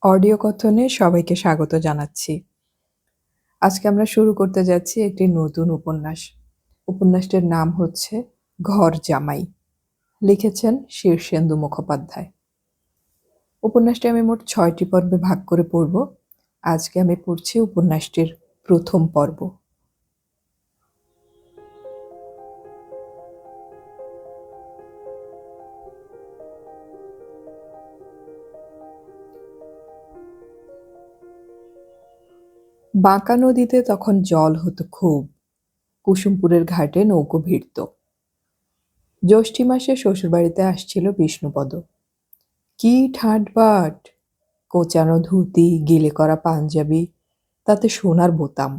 Audio কথনে সবাইকে স্বাগত জানাচ্ছি। আজকে আমরা শুরু করতে যাচ্ছি একটি নতুন উপন্যাস। উপন্যাসটির নাম হচ্ছে ঘর জামাই। লিখেছেন শীর্ষেন্দু মুখোপাধ্যায়। উপন্যাসটি আমি মোট ৬টি পর্বে ভাগ করে পড়ব। আজকে আমি পড়ছি উপন্যাসটির প্রথম পর্ব। বাঁকা নদীতে তখন জল হতো খুব। কুসুমপুরের ঘাটে নৌকো ভিড়ত। জ্যৈষ্ঠী মাসে শ্বশুরবাড়িতে আসছিল বিষ্ণুপদ। কি ঠাটবাট! কোঁচানো ধুতি, গিলে করা পাঞ্জাবি, তাতে সোনার বোতাম,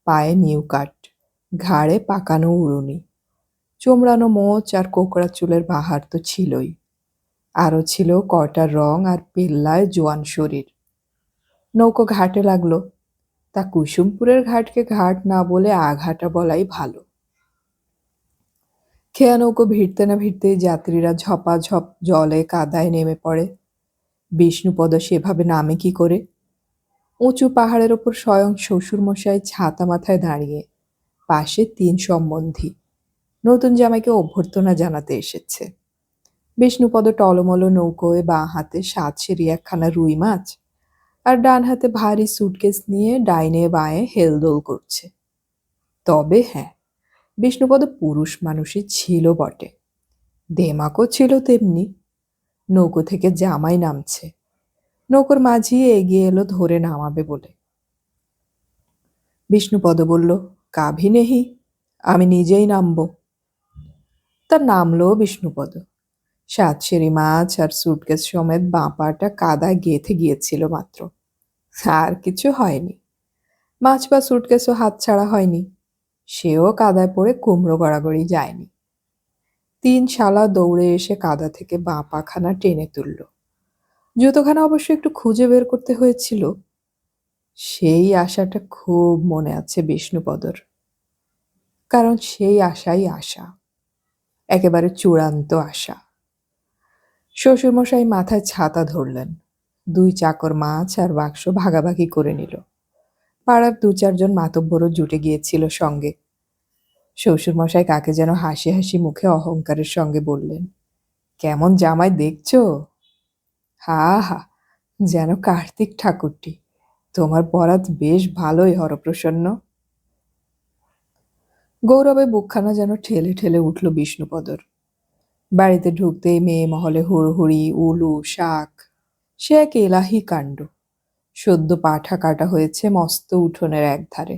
পায়ে নিউ কাট, ঘাড়ে পাকানো উড়ুনি, চোমড়ানো মোচ আর কোকড়া চুলের বাহার তো ছিলই। আরও ছিল কটার রং আর পেল্লায় জোয়ান শরীর। নৌকো ঘাটে লাগলো। তা কুসুমপুরের ঘাটকে ঘাট না বলে আঘাটা বলাই ভালো। খেয়া নৌকো ভিড়তে না ভিড়তেই যাত্রীরা ঝপাঝপ জলে কাদায় নেমে পড়ে। বিষ্ণুপদ সেভাবে নামে কি করে? উঁচু পাহাড়ের ওপর স্বয়ং শ্বশুরমশাই ছাতা মাথায় দাঁড়িয়ে, পাশে ৩ সম্বন্ধী নতুন জামাইকে অভ্যর্থনা জানাতে এসেছে। বিষ্ণুপদ টলমল নৌকোয় বাঁ হাতে ৭ সেরি একখানা রুই মাছ আর ডান হাতে ভারী সুটকেস নিয়ে ডাইনে বাঁয়ে হেলদোল করছে। তবে হ্যাঁ, বিষ্ণুপদ পুরুষ মানুষই ছিল বটে, দেমাকও ছিল তেমনি। নৌকো থেকে জামাই নামছে। নৌকোর মাঝি এগিয়ে এলো ধরে নামাবে বলে। বিষ্ণুপদ বলল, কাভি নেহি, আমি নিজেই নামব। তা নামলো বিষ্ণুপদ। ৭ সেরি মাছ আর সুটকেস সমেত বাঁ পাটা কাদায় গেঁথে গিয়েছিল মাত্র। আর কিছু হয়নি। মাছ বা সুটকেসও হাত ছাড়া হয়নি। সেও কাদায় পড়ে কুমড়ো গড়াগড়ি যায়নি। ৩ শালা দৌড়ে এসে কাদা থেকে বাঁ পাখানা টেনে তুলল। জুতোখানা অবশ্য একটু খুঁজে বের করতে হয়েছিল। সেই আশাটা খুব মনে আছে বিষ্ণুপদর, কারণ সেই আশাই আশা, একেবারে চূড়ান্ত আশা। শ্বশুরমশাই মাথায় ছাতা ধরলেন। ২ চাকর মাছ আর বাক্স ভাগাভাগি করে নিল। পাড়ার ২-৪ জন মাতব্বরও জুটে গিয়েছিল সঙ্গে। শ্বশুরমশাই কাকে যেন হাসি হাসি মুখে অহংকারের সঙ্গে বললেন, কেমন জামাই দেখছো? হা হা, যেন কার্তিক ঠাকুরটি। তোমার বরাত বেশ ভালোই হরপ্রসন্ন। গৌরবে বুকখানা যেন ঠেলে ঠেলে উঠল বিষ্ণুপদর। বাড়িতে ঢুকতেই মেয়ে মহলে হুড়োহুড়ি, উলু, শাক, সে এক এলাহি কাণ্ড। সদ্য পাঠা কাটা হয়েছে মস্ত উঠোনের একধারে।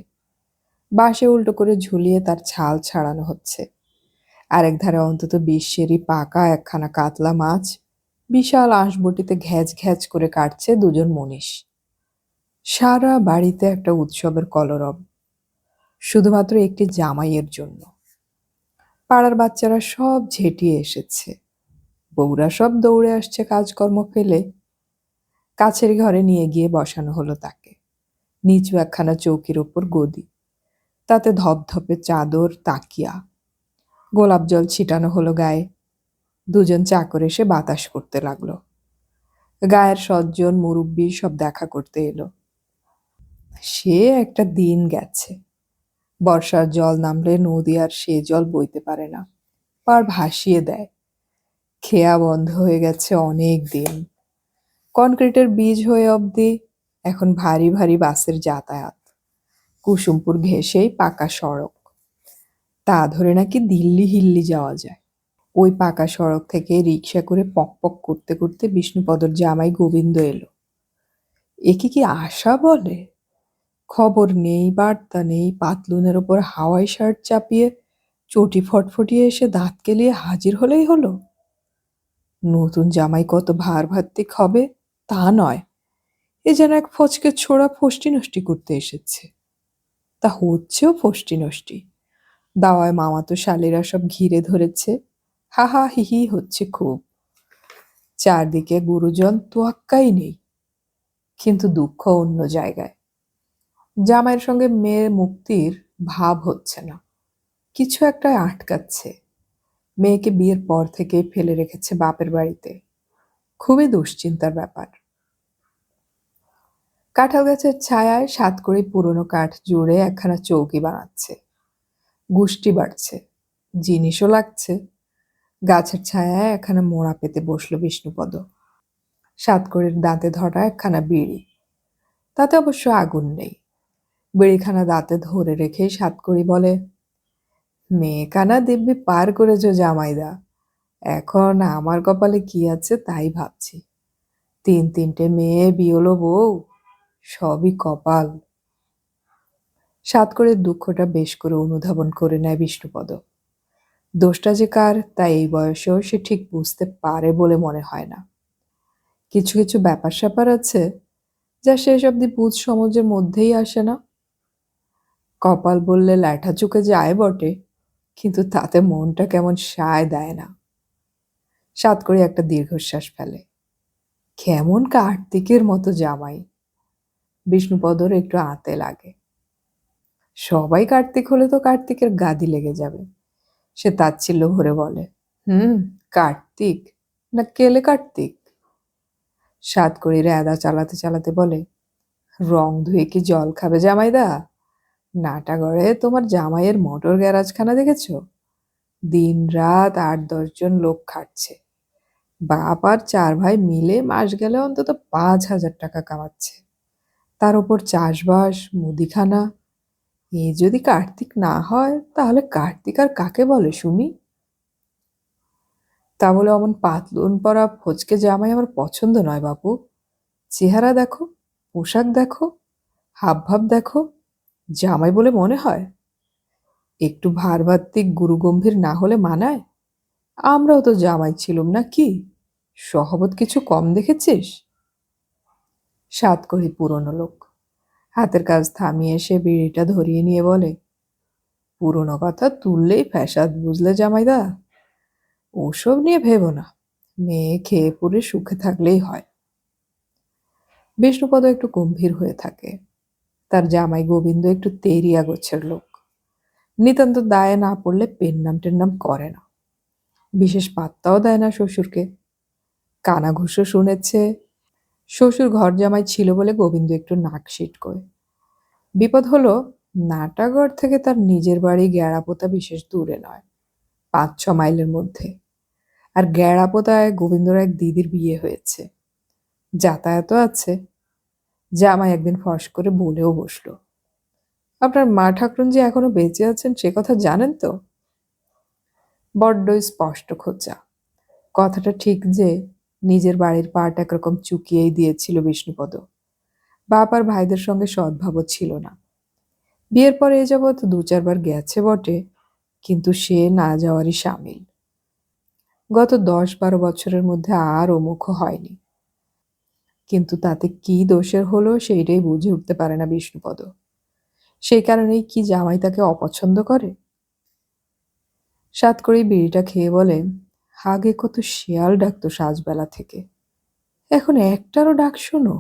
বাঁশে উল্টো করে ঝুলিয়ে তার ছাল ছাড়ানো হচ্ছে। আরেক ধারে অন্তত ২০ সেরি পাকা একখানা কাতলা মাছ বিশাল আঁশবটিতে ঘ্যাচ ঘ্যাচ করে কাটছে ২ জন মনীষ। সারা বাড়িতে একটা উৎসবের কলরব, শুধুমাত্র একটি জামাইয়ের জন্য। পাড়ার বাচ্চারা সব ঝেঁটিয়ে এসেছে। বউরা সব দৌড়ে আসছে কাজকর্ম ফেলে। কাছের ঘরে নিয়ে গিয়ে বসানো হলো তাকে। নিচু একখানা চৌকির ওপর গদি, তাতে ধপধপে চাদর, তাকিয়া। গোলাপ জল ছিটানো হলো গায়ে। ২ জন চাকর এসে বাতাস করতে লাগলো। গায়ের সজ্জন মুরব্বি সব দেখা করতে এলো। সে একটা দিন গেছে। বর্ষার জল নামলে নদী আর সে জল বইতে পারে না, পার ভাসিয়ে দেয়। খেয়া বন্ধ হয়ে গেছে অনেক দিন। কনক্রিটের বীজ হয়ে অবধি এখন ভারী ভারী বাসের যাতায়াত। কুসুমপুর ঘেঁষেই পাকা সড়ক। তা ধরে নাকি দিল্লি হিল্লি যাওয়া যায়। ওই পাকা সড়ক থেকে রিকশা করে পক পক করতে করতে বিষ্ণুপদর জামাই গোবিন্দ এলো। একে কি আশা বলে? খবর নেই, বার্তা নেই, পাতলুনের ওপর হাওয়াই শার্ট চাপিয়ে চটি ফটফটিয়ে এসে দাঁত কেলিয়ে হাজির হলেই হলো। নতুন জামাই কত ভার ভাত্তিক হবে তা নয়, এ যেন এক ফচকে ছোড়া ফষ্টি নষ্টি করতে এসেছে। তা হচ্ছেও ফষ্টি নষ্টি। দাওয়ায় মামাতো শালেরা সব ঘিরে ধরেছে। হা হা হি হি হচ্ছে খুব। চারদিকে গুরুজন তোয়াক্কাই নেই, কিন্তু দুঃখ অন্য জায়গায়। জামাইয়ের সঙ্গে মেয়ের মুক্তির ভাব হচ্ছে না, কিছু একটা আটকাচ্ছে। মেয়েকে বিয়ের পর থেকে ফেলে রেখেছে বাপের বাড়িতে। খুবই দুশ্চিন্তার ব্যাপার। কাঁঠাল গাছের ছায়ায় সাতকড়ি পুরনো কাঠ জুড়ে একখানা চৌকি বানাচ্ছে। গুষ্টি বাড়ছে, জিনিসও লাগছে। গাছের ছায়ায় একখানা মোড়া পেতে বসলো বিষ্ণুপদ। সাতকড়ির দাঁতে ধরা একখানা বিড়ি, তাতে অবশ্য আগুন নেই। বিড়িখানা দাঁতে ধরে রেখে সাতকড়ি বলে, মেয়েখানা দিব্যি পার করেছ জামাইদা। এখন আমার কপালে কি আছে তাই ভাবছি। 3 মেয়ে, বিয়লো বউ, সবই কপাল। সাতকড়ির দুঃখটা বেশ করে অনুধাবন করে নেয় বিষ্ণুপদ। দোষটা যে কার তা এই বয়সেও সে ঠিক বুঝতে পারে বলে মনে হয় না। কিছু কিছু ব্যাপার স্যাপার আছে যা শেষ অব্দি বুঝ সমাজের মধ্যেই আসে না। কপাল বললে ল্যাঠা চুকে যায় বটে, কিন্তু তাতে মনটা কেমন সায় দেয় না। সাতকড়ি একটা দীর্ঘশ্বাস ফেলে। কেমন কার্তিকের মতো জামাই। বিষ্ণুপদর একটু আঁতে লাগে। সবাই কার্তিক হলে তো কার্তিকের গাদি লেগে যাবে। সে তাচ্ছিল্য ভরে বলে, কার্তিক না কেলে কার্তিক? সাতকড়ি রেদা চালাতে চালাতে বলে, রং ধুয়ে কি জল খাবে জামাইদা? নাটাগড়ে তোমার জামাইয়ের মোটর গ্যারাজখানা দেখেছ? দিন রাত 8-10 জন লোক খাটছে। বাপ আর 4 ভাই মিলে মাস গেলে অন্তত 5,000 টাকা কামাচ্ছে। তার উপর চাষবাস, মুদিখানা। এ যদি কার্তিক না হয় তাহলে কার্তিক আর কাকে বলে শুনি? তা বলে অমন পাতলুন পরা ফচকে জামাই আমার পছন্দ নয় বাপু। চেহারা দেখো, পোশাক দেখো, হাবভাব দেখো, জামাই বলে মনে হয়? একটু ভারভাত্তিক গুরুগম্ভীর না হলে মানায়? আমরাও তো জামাই ছিলুম না কি? সহবত কিছু কম দেখেছিস? সাতকড়ি পুরনো লোক। হাতের কাজ থামিয়ে সে বিড়িটা ধরিয়ে নিয়ে বলে, পুরনো কথা তুললেই ফ্যাসাদ বুঝলে জামাইদা। ওসব নিয়ে ভেবো না, মেয়ে খেয়ে পরে সুখে থাকলেই হয়। বিষ্ণুপদ একটু গম্ভীর হয়ে থাকে। তার জামাই গোবিন্দ একটু তেরিয়া গোছের লোক। নিতান্ত দায়ে না পড়লে পেন নাম টেন নাম করে না। বিশেষ পাত্তাও দেয় না শ্বশুরকে। কানাঘুষো শুনেছে। শ্বশুর ঘর জামাই ছিল বলে গোবিন্দ একটু নাক সিটকোয়। বিপদ হলো, নাটাগড় থেকে তার নিজের বাড়ি গেড়াপোতা বিশেষ দূরে নয়, 5-6 মাইলের মধ্যে। আর গেড়াপোতায় গোবিন্দর এক দিদির বিয়ে হয়েছে, যাতায়াতও আছে। জামাই একদিন ফস করে বলেও বসলো, আপনার মা ঠাকরুন যে এখনো বেঁচে আছেন সে কথা জানেন তো? বড্ডই স্পষ্ট খোঁচা। কথাটা ঠিক যে নিজের বাড়ির পাট একরকম চুকিয়েই দিয়েছিল বিষ্ণুপদ। বাপ আর ভাইদের সঙ্গে সদ্ভাবও ছিল না। বিয়ের পরে এ যাবৎ 2-4 বার গেছে বটে, কিন্তু সে না যাওয়ারই সামিল। গত 10-12 বছরের মধ্যে আর ওমুখ হয়নি। কিন্তু তাতে কি দোষের হলো সেইটাই বুঝে উঠতে পারে না বিষ্ণুপদ। সেই কারণেই কি জামাই তাকে অপছন্দ করে? সাতকড়ি বিড়িটা খেয়ে বলে, আগে কত শেয়াল ডাকতো সাজবেলা থেকে, এখন একটারও ডাক শোনো?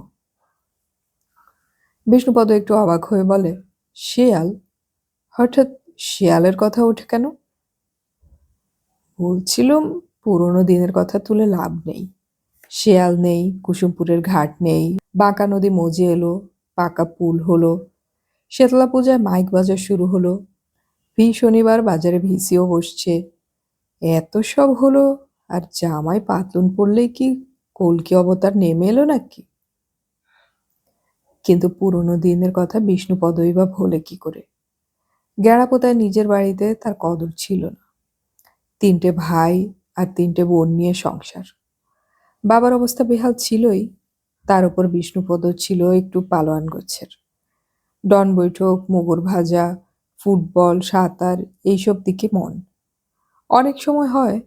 বিষ্ণুপদ একটু অবাক হয়ে বলে, শেয়াল? হঠাৎ শেয়ালের কথা ওঠে কেন? বলছিলুম, পুরোনো দিনের কথা তুলে লাভ নেই। শেয়াল নেই, কুসুমপুরের ঘাট নেই, বাঁকা নদী মজে এলো, পাকা পুল হলো, শীতলা পূজায় মাইক বাজার শুরু হলো, শনিবার বাজারে ভিসিও বসছে। এত সব হলো, আর জামাই পাতলুন পড়লেই কি কল্কি অবতার নেমে এলো নাকি? কিন্তু পুরনো দিনের কথা বিষ্ণুপদই বা ভোলে কি করে? গেড়াপোতায় নিজের বাড়িতে তার কদর ছিল না। 3টে ভাই আর 3টে বোন নিয়ে সংসার। বাবার অবস্থা বেহাল ছিলই, তার উপর বিষ্ণুপদ ছিল একটু পালোয়ান গোছের। ডন বৈঠক, মুগুর ভাজা, ফুটবল, সাঁতার এইসব দিকে মন। অনেক সময় হয়,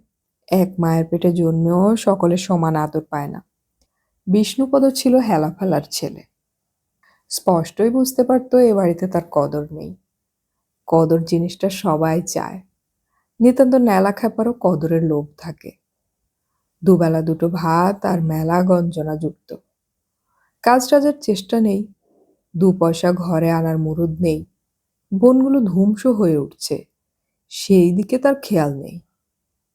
এক মায়ের পেটে জন্মেও সকলের সমান আদর পায় না। বিষ্ণুপদ ছিল হেলাফেলার ছেলে। স্পষ্টই বুঝতে পারতো এ বাড়িতে তার কদর নেই। কদর জিনিসটা সবাই চায়। নিতান্ত ন্যালা খ্যাপারও কদরের লোভ থাকে। দুবেলা 2টো ভাত আর মেলা গঞ্জনা যুক্ত। কাজ টাজের চেষ্টা নেই, 2 পয়সা ঘরে আনার মুরুদ নেই। বোনগুলো ধ্বংস হয়ে উঠছে, সেই দিকে তার খেয়াল নেই।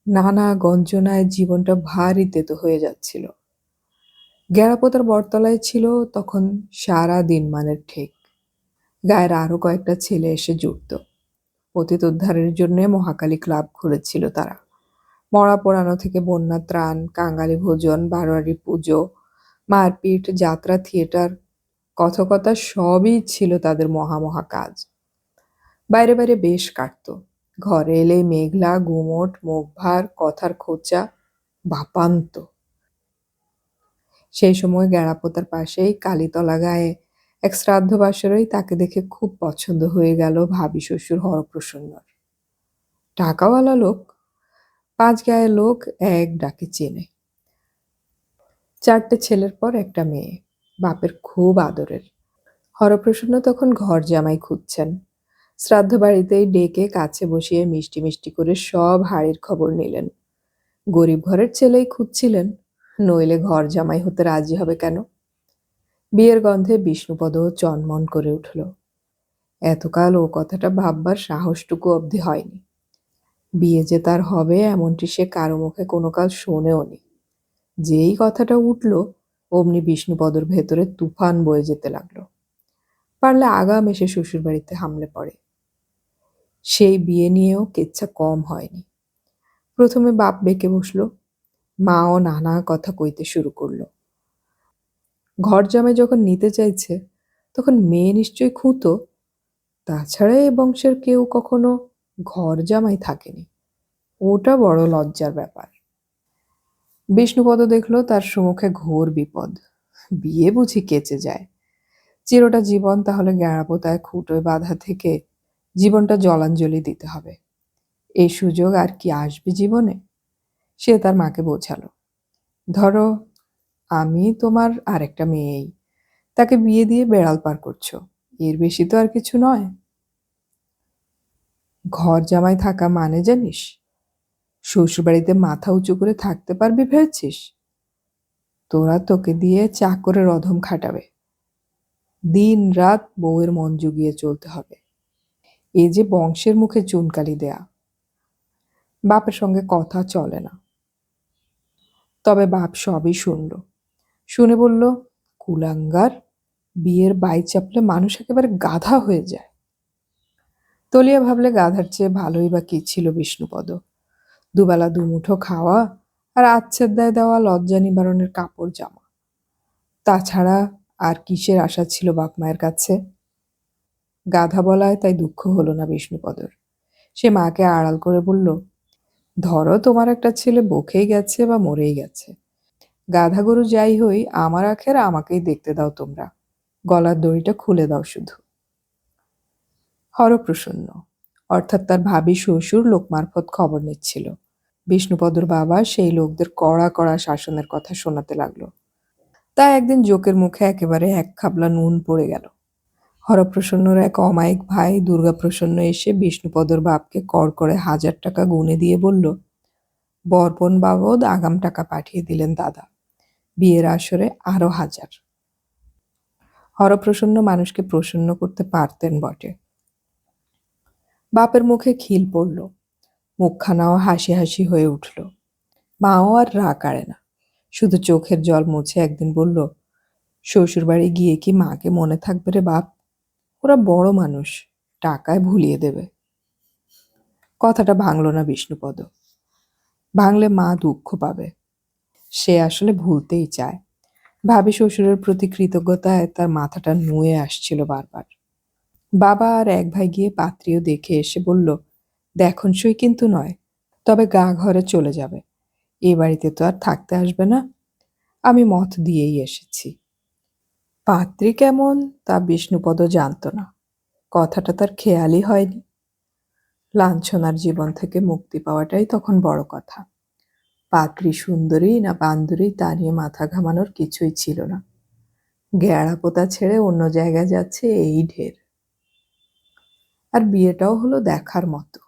নানা গঞ্জনায় জীবনটা ভারী তেতো হয়ে যাচ্ছিল। গেরাপোতার বটতলায় ছিল তখন সারা দিন মানের ঠেক। গায়ের আরো কয়েকটা ছেলে এসে জুটত। পতিত উদ্ধারের জন্য মহাকালী ক্লাব খুলেছিল তারা। মরা পোড়ানো থেকে বন্যা ত্রাণ, কাঙালি ভোজন, বারোয়ারি পুজো, মারপিট, যাত্রা, থিয়েটার, কথকতা সবই ছিল তাদের মহা কাজ। বাইরে বাইরে বেশ কাটত। ঘরে এলেই মেঘলা, গুমোট, মুখ ভার, কথার খোঁচা, বাপান্ত। সেই সময় গেড়াপোতার পাশেই কালীতলা গায়ে এক শ্রাদ্ধ বাসরেই তাকে দেখে খুব পছন্দ হয়ে গেল ভাবি শ্বশুর হরপ্রসন্নর। টাকাওয়ালা লোক, 5 গায়ের লোক এক ডাকে চেনে। 4টে ছেলের পর একটা মেয়ে, বাপের খুব আদরের। হরপ্রসন্ন তখন ঘর জামাই খুঁজছেন। শ্রাদ্ধ বাড়িতেই ডেকে কাছে বসিয়ে মিষ্টি মিষ্টি করে সব হাড়ির খবর নিলেন। গরিব ঘরের ছেলেই খুঁজছিলেন, নইলে ঘর জামাই হতে রাজি হবে কেন? বিয়ের গন্ধে বিষ্ণুপদ চনমন করে উঠল। এতকাল ও কথাটা ভাববার সাহসটুকু অবধি হয়নি। বিয়ে যে তার হবে এমনটি সে কারো মুখে কোনো কাল শোনেও নি। যেই কথাটা উঠল অমনি বিষ্ণুপদর ভেতরে তুফান বয়ে যেতে লাগলো। পারলে আগাম এসে শ্বশুর বাড়িতে হামলে পড়ে। সেই বিয়ে নিয়েও কেচ্ছা কম হয়নি। প্রথমে বাপ বেঁকে বসলো, মাও নানা কথা কইতে শুরু করলো। ঘর জামাই যখন নিতে চাইছে তখন মেয়ে নিশ্চয়ই খুঁতো। তাছাড়া এ বংশের কেউ কখনো ঘর জামাই থাকেনি, ওটা বড় লজ্জার ব্যাপার। বিষ্ণুপদ দেখল তার সম্মুখে ঘোর বিপদ। বিয়ে বুঝি কেচে যায়? চিরটা জীবন তাহলে গেড়াপোতায় খুঁটোয় বাঁধা থেকে জীবনটা জলাঞ্জলি দিতে হবে। এই সুযোগ আর কি আসবে জীবনে? সে তার মাকে বোঝালো, ধরো আমি তোমার আরেকটা মেয়েই, তাকে বিয়ে দিয়ে বেড়াল পার করছো, এর বেশি তো আর কিছু নয়। ঘর জামাই থাকা মানে জানিস? শ্বশুরবাড়িতে মাথা উঁচু করে থাকতে পারবি ভেবেছিস? তোরা তোকে দিয়ে চাকরের অধম খাটাবে। দিন রাত বউয়ের মন জুগিয়ে চলতে হবে। এ যে বংশের মুখে চুনকালি দেয়া। বাপের সঙ্গে কথা চলে না। তবে বাপ সবই শুনল। শুনে বলল, কুলাঙ্গার, বিয়ের বাই চাপলে মানুষ একেবারে গাধা হয়ে যায়। তলিয়া ভাবলে গাধার চেয়ে ভালোই বা কি ছিল বিষ্ণুপদ। দুবেলা দুমুঠো খাওয়া আর আচ্ছেদ্যায় দেওয়া লজ্জা নিবারণের কাপড় জামা। তাছাড়া আর কিসের আশা ছিল বাপ মায়ের কাছে? গাধা বলায় তাই দুঃখ হলো না বিষ্ণুপদর। সে মাকে আড়াল করে বলল, ধরো তোমার একটা ছেলে বকেই গেছে বা মরেই গেছে, গাধা গরু যাই হই আমার আখের আমাকেই দেখতে দাও তোমরা, গলার দড়িটা খুলে দাও শুধু। হরপ্রসন্ন অর্থাৎ তার ভাবি শ্বশুর লোক মারফত খবর নিচ্ছিল। বিষ্ণুপদর বাবা সেই লোকদের কড়া কড়া শাসনের কথা শোনাতে লাগলো। তাই একদিন জোকের মুখে একেবারে এক খাবলা নুন পড়ে গেল। হরপ্রসন্নর এক অমায়িক ভাই দুর্গাপ্রসন্ন এসে বিষ্ণুপদর বাপকে কড় করে 1000 টাকা গুনে দিয়ে বলল, বর্পণ বাবদ আগাম টাকা পাঠিয়ে দিলেন দাদা, বিয়ের আসরে আরো 1000। হরপ্রসন্ন মানুষকে প্রসন্ন করতে পারতেন বটে। বাপের মুখে খিল পড়ল, মুখখানাও হাসি হাসি হয়ে উঠল। মাও আর রাগ কাড়ে না, শুধু চোখের জল মুছে একদিন বলল, শ্বশুরবাড়ি গিয়ে কি মাকে মনে থাকবে রে বাপ? ওরা বড় মানুষ, টাকায় ভুলিয়ে দেবে। কথাটা ভাঙল না বিষ্ণুপদ। ভাঙলে মা দুঃখ পাবে। সে আসলে ভুলতেই চায়। ভাবি শ্বশুরের প্রতি কৃতজ্ঞতায় তার মাথাটা নুয়ে আসছিল বারবার। বাবা আর এক ভাই গিয়ে পাত্রীও দেখে এসে বলল, দেখনসই কিন্তু নয়, তবে গা ঘরে চলে যাবে। এ বাড়িতে তো আর থাকতে আসবে না। আমি মত দিয়েই এসেছি। পাত্রী কেমন তা বিষ্ণুপদ জানত না। কথাটা তার খেয়ালই হয়নি। লাঞ্ছনার জীবন থেকে মুক্তি পাওয়াটাই তখন বড় কথা। পাত্রী সুন্দরী না বান্দরী তা নিয়ে মাথা ঘামানোর কিছুই ছিল না। গেড়াপোতা ছেড়ে অন্য জায়গায় যাচ্ছে এই ঢের। আর বিয়েটাও হলো দেখার মতো।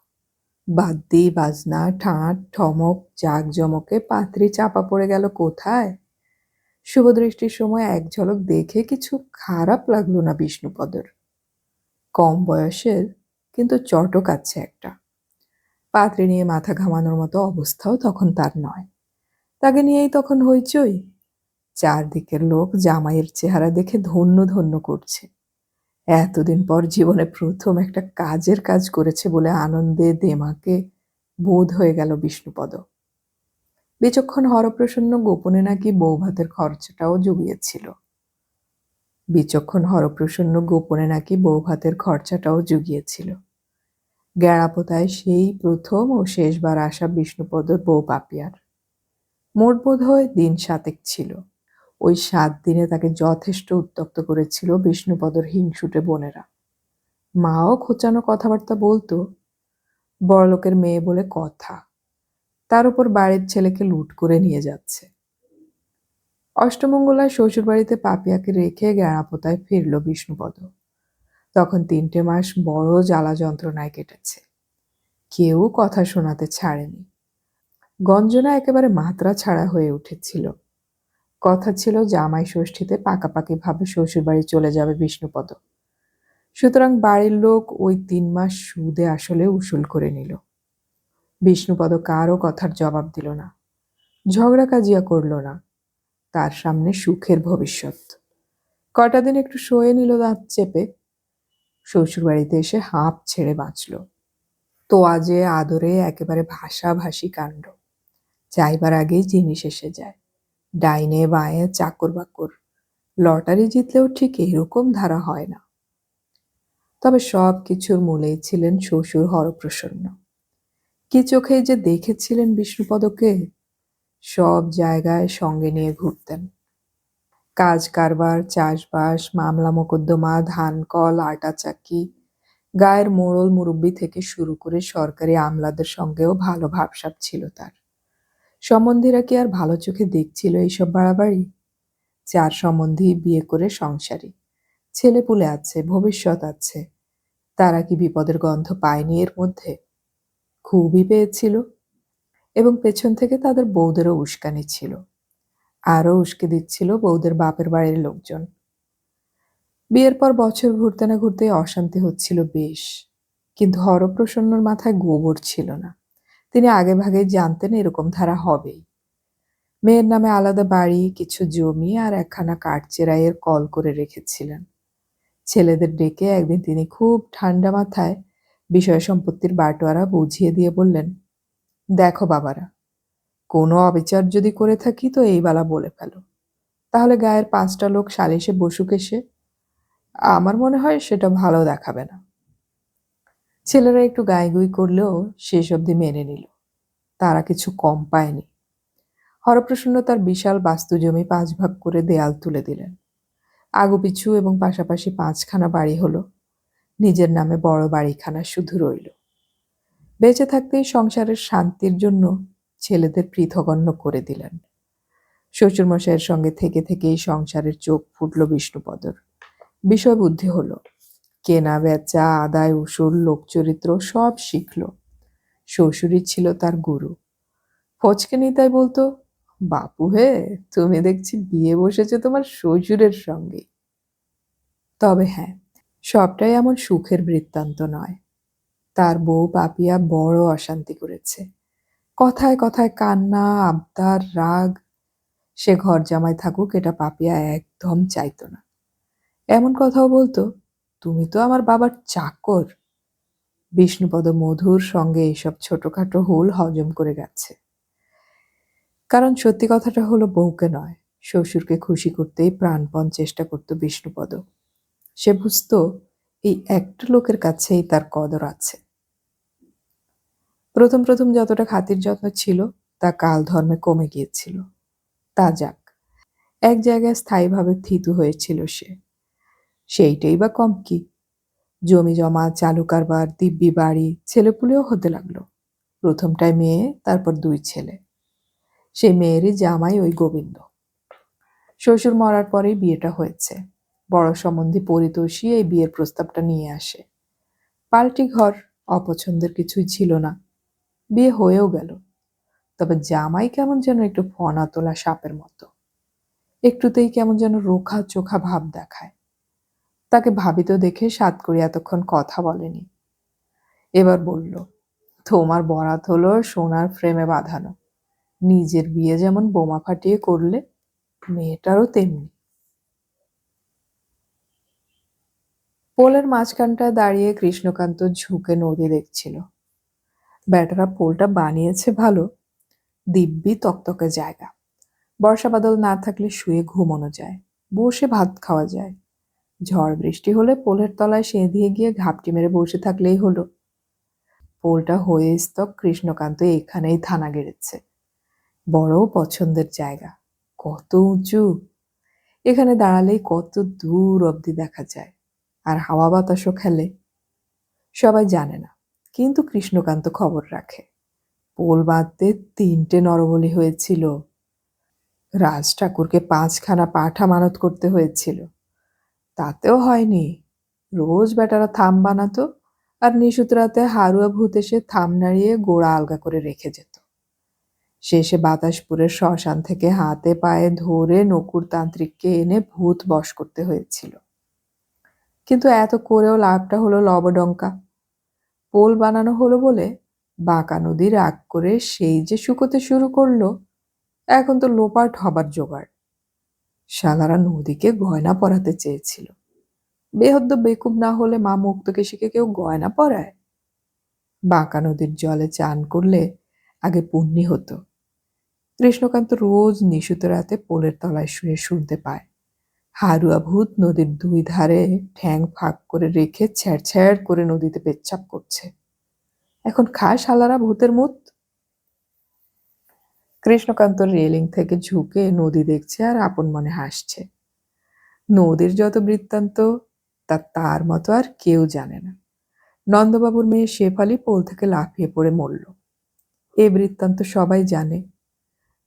বাদ্যি বাজনা ঠাঁট ঠমক জাঁকজমকে পাত্রী চাপা পড়ে গেল কোথায়? শুভদৃষ্টির সময় এক ঝলক দেখে কিছু খারাপ লাগলো না বিষ্ণুপদর। কম বয়সের, কিন্তু চটক আছে একটা। পাত্রী নিয়ে মাথা ঘামানোর মতো অবস্থাও তখন তার নয়। তাকে নিয়েই তখন হইচই। চারদিকের লোক জামাইয়ের চেহারা দেখে ধন্য ধন্য করছে। এতদিন পর জীবনে প্রথম একটা কাজের কাজ করেছে বলে আনন্দে দেমাকে বোধ হয়ে গেল বিষ্ণুপদ। বিচক্ষণ হরপ্রসন্ন গোপনে নাকি বৌভাতের খরচাটাও জুগিয়েছিল। গেড়াপোতায় সেই প্রথম ও শেষবার আসা বিষ্ণুপদর বউ পাপিয়ার। মোট বোধ হয় দিন 7 ছিল। ওই 7 দিনে তাকে যথেষ্ট উত্ত্যক্ত করেছিল বিষ্ণুপদর হিংসুটে বোনেরা। মাও খোঁচানো কথাবার্তা বলতো, বড়লোকের মেয়ে বলে কথা, তার উপর বাড়ির ছেলেকে লুট করে নিয়ে যাচ্ছে। অষ্টমঙ্গলায় শ্বশুরবাড়িতে পাপিয়াকে রেখে গেড়াপোতায় ফিরল বিষ্ণুপদ। তখন 3টে মাস বড় জ্বালা যন্ত্রণায় কেটেছে। কেউ কথা শোনাতে ছাড়েনি। গঞ্জনা একেবারে মাত্রা ছাড়া হয়ে উঠেছিল। কথা ছিল জামাই ষষ্ঠীতে পাকাপাকিভাবে শ্বশুরবাড়ি চলে যাবে বিষ্ণুপদ। সুতরাং বাড়ির লোক ওই 3 মাস সুদে আসলে উসুল করে নিল। বিষ্ণুপদ কারও কথার জবাব দিল না, ঝগড়া কাজিয়া করল না। তার সামনে সুখের ভবিষ্যৎ। কটা দিন একটু শোয়ে নিল দাঁত চেপে। শ্বশুরবাড়িতে এসে হাঁপ ছেড়ে বাঁচল। তোয়াজে আদরে একেবারে ভাষাভাষী কাণ্ড। চাইবার আগেই জিনিস এসে যায়। ডাইনে বাঁয়ে চাকর বাকর। লটারি জিতলেও ঠিক এরকম ধারা হয় না। তবে সব কিছুর মূলেই ছিলেন শ্বশুর হরপ্রসন্ন। কি চোখেই যে দেখেছিলেন বিষ্ণুপদকে! সব জায়গায় সঙ্গে নিয়ে ঘুরতেন। কাজ কারবার, চাষবাস, মামলা মোকদ্দমা, ধানকল, আটা চাকি, গায়ের মোড়ল মুরব্বি থেকে শুরু করে সরকারি আমলাদের সঙ্গেও ভালো ভাবসাব ছিল তার। সম্বন্ধীরা কি আর ভালো চোখে দেখছিল এইসব বাড়াবাড়ি? 4 সম্বন্ধী বিয়ে করে সংসারী, ছেলেপুলে আছে, ভবিষ্যৎ আছে। তারা কি বিপদের গন্ধ পায়নি এর মধ্যে? খুবই পেয়েছিল। এবং পেছন থেকে তাদের বউদেরও উস্কানি ছিল। আরও উস্কে দিচ্ছিল বউদের বাপের বাড়ির লোকজন। বিয়ের পর বছর ঘুরতে না ঘুরতে অশান্তি হচ্ছিল বেশ। কিন্তু হরপ্রসন্নর মাথায় গোবর ছিল না। তিনি আগে ভাগেই জানতেন এরকম ধারা হবেই। মেয়ের নামে আলাদা বাড়ি, কিছু জমি আর একখানা কাঠচেরাইয়ের কল করে রেখেছিলেন। ছেলেদের ডেকে একদিন তিনি খুব ঠান্ডা মাথায় বিষয় সম্পত্তির বাটোয়ারা বুঝিয়ে দিয়ে বললেন, দেখো বাবারা, কোনো অবিচার যদি করে থাকি তো এই বেলা বলে ফেলো, তাহলে গায়ের 5টা লোক সালিশে বসুক এসে। আমার মনে হয় সেটা ভালো দেখাবে না। ছেলেরা একটু গাইগুই করলেও শেষ অবধি মেনে নিল। তারা কিছু কম পায়নি। হরপ্রসন্ন তার বিশাল বাস্তু জমি 5 ভাগ করে দেয়াল তুলে দিলেন। আগুপিছু এবং পাশাপাশি 5খানা বাড়ি হলো। নিজের নামে বড় বাড়িখানা শুধু রইল। বেঁচে থাকতেই সংসারের শান্তির জন্য ছেলেদের পৃথগণ্য করে দিলেন। শ্বশুরমশাইয়ের সঙ্গে থেকে থেকেই সংসারের চোখ ফুটল বিষ্ণুপদর। বিষয় বুদ্ধি হলো। কেনা বেচা, আদায় উসুল, লোকচরিত্র সব শিখল। শ্বশুরই ছিল তার গুরু। ফচকে নিতাই বলতো, বাপু হে, তুমি দেখছি বিয়ে বসেছে তোমার শ্বশুরের সঙ্গে। তবে হ্যাঁ, সবটাই এমন সুখের বৃত্তান্ত নয়। তার বউ পাপিয়া বড় অশান্তি করেছে। কথায় কথায় কান্না, আবদার, রাগ। সে ঘর জামাই থাকুক এটা পাপিয়া একদম চাইত না। এমন কথাও বলতো, তুমি তো আমার বাবার চাকর। বিষ্ণুপদ মধুর সঙ্গে এইসব ছোটখাটো হুল হজম করে গেছে। কারণ সত্যি কথাটা হলো বউকে নয়, শ্বশুরকে খুশি করতেই প্রাণপণ চেষ্টা করত বিষ্ণুপদ। সে বুঝত এই একটা লোকের কাছেই তার কদর আছে। প্রথম প্রথম যতটা খাতির যত্ন ছিল তা কাল ধর্মে কমে গিয়েছিল। তা যাক, এক জায়গায় স্থায়ীভাবে থিতু হয়েছিল সে। সেইটাই বা কম কি? জমি জমা, চালু কারবার, দিব্যি বাড়ি, ছেলেপুলেও হতে লাগলো। প্রথমটায় মেয়ে, তারপর 2 ছেলে। সেই মেয়েরই জামাই ওই গোবিন্দ। শ্বশুর মরার পরেই বিয়েটা হয়েছে। বড় সম্বন্ধী পরিতোষী এই বিয়ের প্রস্তাবটা নিয়ে আসে। পাল্টি ঘর, অপছন্দের কিছুই ছিল না। বিয়ে হয়েও গেল। তবে জামাই কেমন যেন একটু ফনা তোলা সাপের মতো। একটুতেই কেমন যেন রোখা চোখা ভাব দেখায়। তাকে ভাবিত দেখে সাতকড়ি এতক্ষণ কথা বলেনি। এবার বলল, তোমার বরাত হলো সোনার ফ্রেমে বাঁধানো। নিজের বিয়ে যেমন বোমা ফাটিয়ে করলে। মেয়েটারও তেমনি। পোলের মাঝখানটায় দাঁড়িয়ে কৃষ্ণকান্ত ঝুঁকে নদী দেখছিল। বেটারা পোলটা বানিয়েছে ভালো, দিব্যি তকতকে জায়গা। বর্ষা বাদল না থাকলে শুয়ে ঘুমানো যায়, বসে ভাত খাওয়া যায়। ঝড় বৃষ্টি হলে পোলের তলায় সেঁধিয়ে গিয়ে ঘাপটি মেরে বসে থাকলেই হলো। পোলটা হয়ে স্তক কৃষ্ণকান্ত এখানেই থানা গেড়েছে। বড় পছন্দের জায়গা, কত উঁচু! এখানে দাঁড়ালেই কত দূর অবধি দেখা যায়, আর হাওয়া বাতাসও খেলে। সবাই জানে না, কিন্তু কৃষ্ণকান্ত খবর রাখে। পোল বাঁধতে 3টে নরবলি হয়েছিল। রাজ ঠাকুরকে 5খানা পাঁঠা মানত করতে হয়েছিল, তাতেও হয়নি। রোজ বেটারা থাম বানাতো, আর নিশুতরাতে হারুয়া ভূত এসে থাম নাড়িয়ে গোড়া আলগা করে রেখে যেত। শেষে বাতাসপুরের শ্মশান থেকে হাতে পায়ে ধরে নকুর তান্ত্রিককে এনে ভূত বশ করতে হয়েছিল। কিন্তু এত করেও লাভটা হলো লবডঙ্কা। পোল বানানো হলো বলে বাঁকা নদী রাগ করে সেই যে শুকোতে শুরু করলো, এখন তো লোপাট হবার জোগাড়। শালারা নদীকে গয়না পরাতে চেয়েছিল। বেহদ্দ বেকুব না হলে মা মুক্তকেশীকে কেউ গয়না পরায়? বাঁকা নদীর জলে চান করলে আগে পুণ্যি হতো। কৃষ্ণকান্ত রোজ নিশুত রাতে পোলের তলায় শুয়ে শুনতে পায় হারুয়া ভূত নদীর 2 ধারে ঠ্যাং ফাঁক করে রেখে ছ্যাড় ছ্যাড় করে নদীতে পেচ্ছাপ করছে। এখন খায় শালারা ভূতের মুত। কৃষ্ণকান্ত রেলিং থেকে ঝুঁকে নদী দেখছে আর আপন মনে হাসছে। নদীর যত বৃত্তান্ত তা তার মতো আর কেউ জানে না। নন্দবাবুর মেয়ে শেফালি পোল থেকে লাফিয়ে পড়ে মরল, এ বৃত্তান্ত সবাই জানে।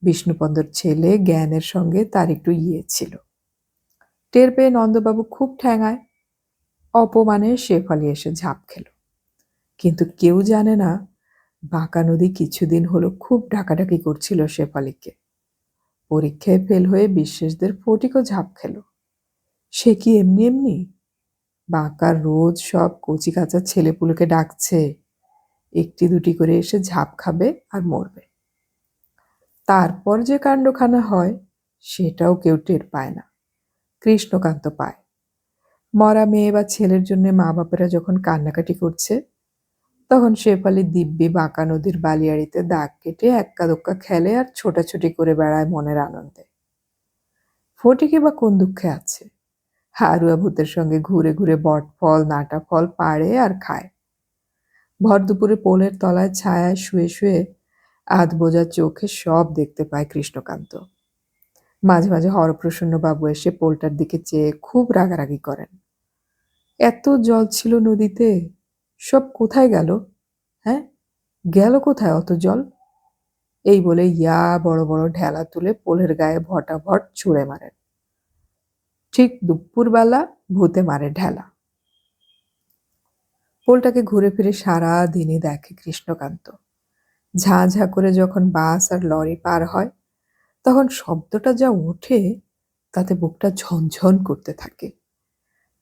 বিষ্ণুপদর ছেলে জ্ঞানের সঙ্গে তার একটু ছিল। টের পেয়ে নন্দবাবু খুব ঠ্যাঙায়। অপমানে শেফালি এসে ঝাঁপ খেল। কিন্তু কেউ জানে না বাঁকা নদী কিছুদিন হলো খুব ডাকাডাকি করছিল শেফালিকে। পরীক্ষায় ফেল হয়ে বিশ্বাসদের ফটিকও ঝাঁপ খেল। সে কি এমনি এমনি? বাঁকা রোজ সব কচি কাঁচা ছেলেপুলেকে ডাকছে, 1টি 2টি করে এসে ঝাঁপ খাবে আর মরবে। তারপর যে কাণ্ডখানা হয় সেটাও কেউ টের পায় না, কৃষ্ণকান্ত পায়। মরা মেয়ে বা ছেলের জন্য মা বাপেরা যখন কান্নাকাটি করছে, তখন শেফালি দিব্যি বাঁকা নদীর বালিয়াড়িতে দাগ কেটে এক্কা দোক্কা খেলে আর ছোটাছুটি করে বেড়ায় মনের আনন্দে। ফটিকে বা কোন দুঃখে আছে? হারুয়া ভূতের সঙ্গে ঘুরে ঘুরে বট ফল নাটা ফল পাড়ে আর খায়। ভর দুপুরে পোলের তলায় ছায়ায় শুয়ে শুয়ে আধ বোঝা চোখে সব দেখতে পায় কৃষ্ণকান্ত। মাঝে মাঝে হরপ্রসন্ন বাবু এসে পোলটার দিকে চেয়ে খুব রাগারাগি করেন। এত জল ছিল নদীতে, সব কোথায় গেল? হ্যাঁ, গেল কোথায় অত জল? এই বলে ইয়া বড় বড় ঢেলা তুলে পোলের গায়ে ভটাভট ছুঁড়ে মারেন। ঠিক দুপুরবেলা ভূতে মারে ঢেলা। পোলটাকে ঘুরে ফিরে সারা দিনই দেখে কৃষ্ণকান্ত। ঝাঁ ঝাঁ করে যখন বাস আর লরি পার হয়, তখন শব্দটা যা ওঠে তাতে বুকটা ঝনঝন করতে থাকে।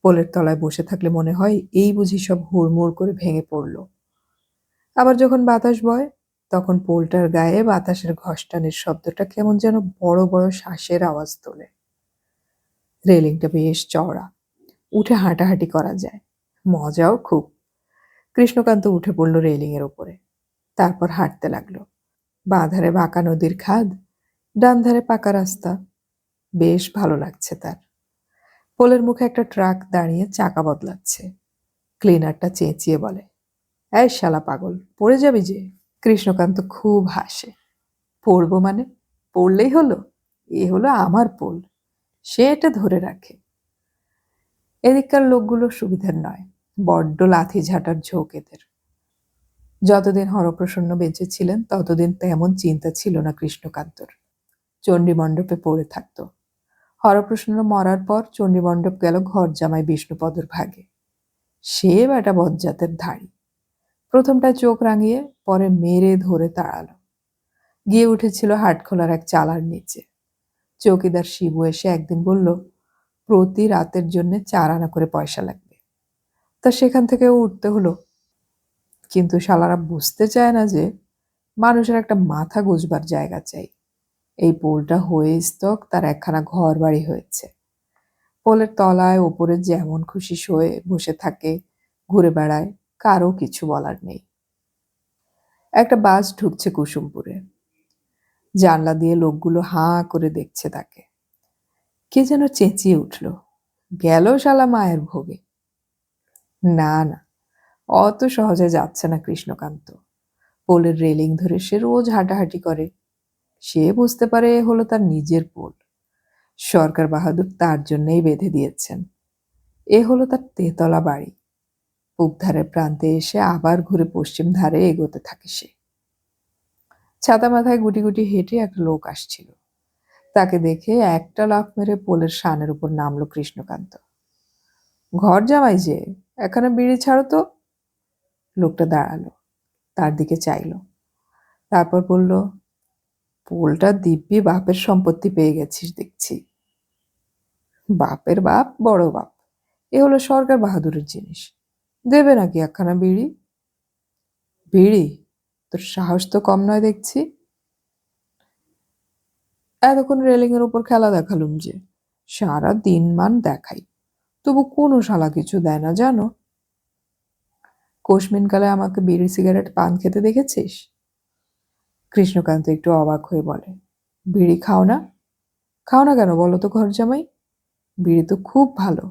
পোলের তলায় বসে থাকলে মনে হয় এই বুঝি সব হুড়মুড় করে ভেঙে পড়ল। আবার যখন বাতাস বয়, তখন পোলটার গায়ে বাতাসের ঘষ্টানের শব্দটা কেমন যেন বড় বড় শ্বাসের আওয়াজ তোলে। রেলিংটা বেশ চওড়া, উঠে হাঁটাহাঁটি করা যায়, মজাও খুব। কৃষ্ণকান্ত উঠে পড়ল রেলিং এর ওপরে, তারপর হাঁটতে লাগলো। বাঁ ধারে বাঁকা নদীর খাদ, ডান ধারে পাকা রাস্তা। বেশ ভালো লাগছে তার। পোলের মুখে একটা ট্রাক দাঁড়িয়ে চাকা বদলাচ্ছে। ক্লিনারটা চেঁচিয়ে বলে, এই শালা পাগল, পড়ে যাবি যে। কৃষ্ণকান্ত খুব হাসে। পড়বো মানে? পড়লেই হলো? এ হলো আমার পোল, সে এটা ধরে রাখে। এদিককার লোকগুলো সুবিধার নয়, বড্ড লাথি ঝাঁটার ঝোঁক এদের। যতদিন হরপ্রসন্ন বেঁচে ছিলেন ততদিন তেমন চিন্তা ছিল না কৃষ্ণকান্তর। চণ্ডীমণ্ডপে পড়ে থাকত। হরপ্রসন্ন মরার পর চণ্ডীমণ্ডপ গেল ঘর জামাই বিষ্ণুপদর ভাগে। সে বেটা বজ্জাতের ধাড়ি। প্রথমটা চোখ রাঙিয়ে, পরে মেরে ধরে তাড়ালো। গিয়ে উঠেছিল হাটখোলার এক চালার নিচে। চৌকিদার শিবু এসে একদিন বলল, প্রতি রাতের জন্য 4 আনা করে পয়সা লাগবে। তা সেখান থেকেও উঠতে হলো। কিন্তু শালারা বুঝতে চায় না যে মানুষের একটা মাথা গুজবার জায়গা চাই। এই পোলটা হয়ে স্তক তার একখানা ঘর বাড়ি হয়েছে। পোলের তলায় ওপরে যেমন খুশি শোয়ে বসে থাকে, ঘুরে বেড়ায়, কারো কিছু বলার নেই। একটা বাস ঢুকছে কুসুমপুরে। জানলা দিয়ে লোকগুলো হাঁ করে দেখছে তাকে। কে যেন চেঁচিয়ে উঠল, গেল শালা মায়ের ভোগে। না না, অত সহজে যাচ্ছে না কৃষ্ণকান্ত। পোলের রেলিং ধরে সে রোজ হাঁটাহাঁটি করে। সে বুঝতে পারে এ হলো তার নিজের পোল। সরকার বাহাদুর তার জন্যই বেঁধে দিয়েছেন। এ হলো তার তেতলা বাড়ি। পূব ধারের প্রান্তে এসে আবার ঘুরে পশ্চিম ধারে এগোতে থাকে সে। ছাতা মাথায় গুটি গুটি হেঁটে একটা লোক আসছিল। তাকে দেখে একটা লাফ মেরে পোলের শানের উপর নামলো কৃষ্ণকান্ত। ঘর জামাই যে, এখানে বিড়ি ছাড়ো তো। লোকটা দাঁড়ালো, তার দিকে চাইল, তারপর বলল, পোলটা দিব্যি বাপের সম্পত্তি পেয়ে গেছিস দেখছি। বাপের বাপ বড় বাপ, এ হলো সরকার বাহাদুরের জিনিস। দেবে নাকি একখানা বিড়ি? বিড়ি? তোর সাহস তো কম নয় দেখছি। এতক্ষণ রেলিং এর উপর খেলা দেখালুম যে, সারা দিন মান দেখাই, তবু কোনো শালা কিছু দেয় না জানো। কোশমিনকালে আমাকে বিড়ি সিগারেট পান খেতে দেখেছিস? কৃষ্ণকান্ত একটু অবাক হয়ে বলে, বিড়ি খাও না? খাও না কেন বলো তো ঘর জামাই? বিড়ি তো খুব ভালো।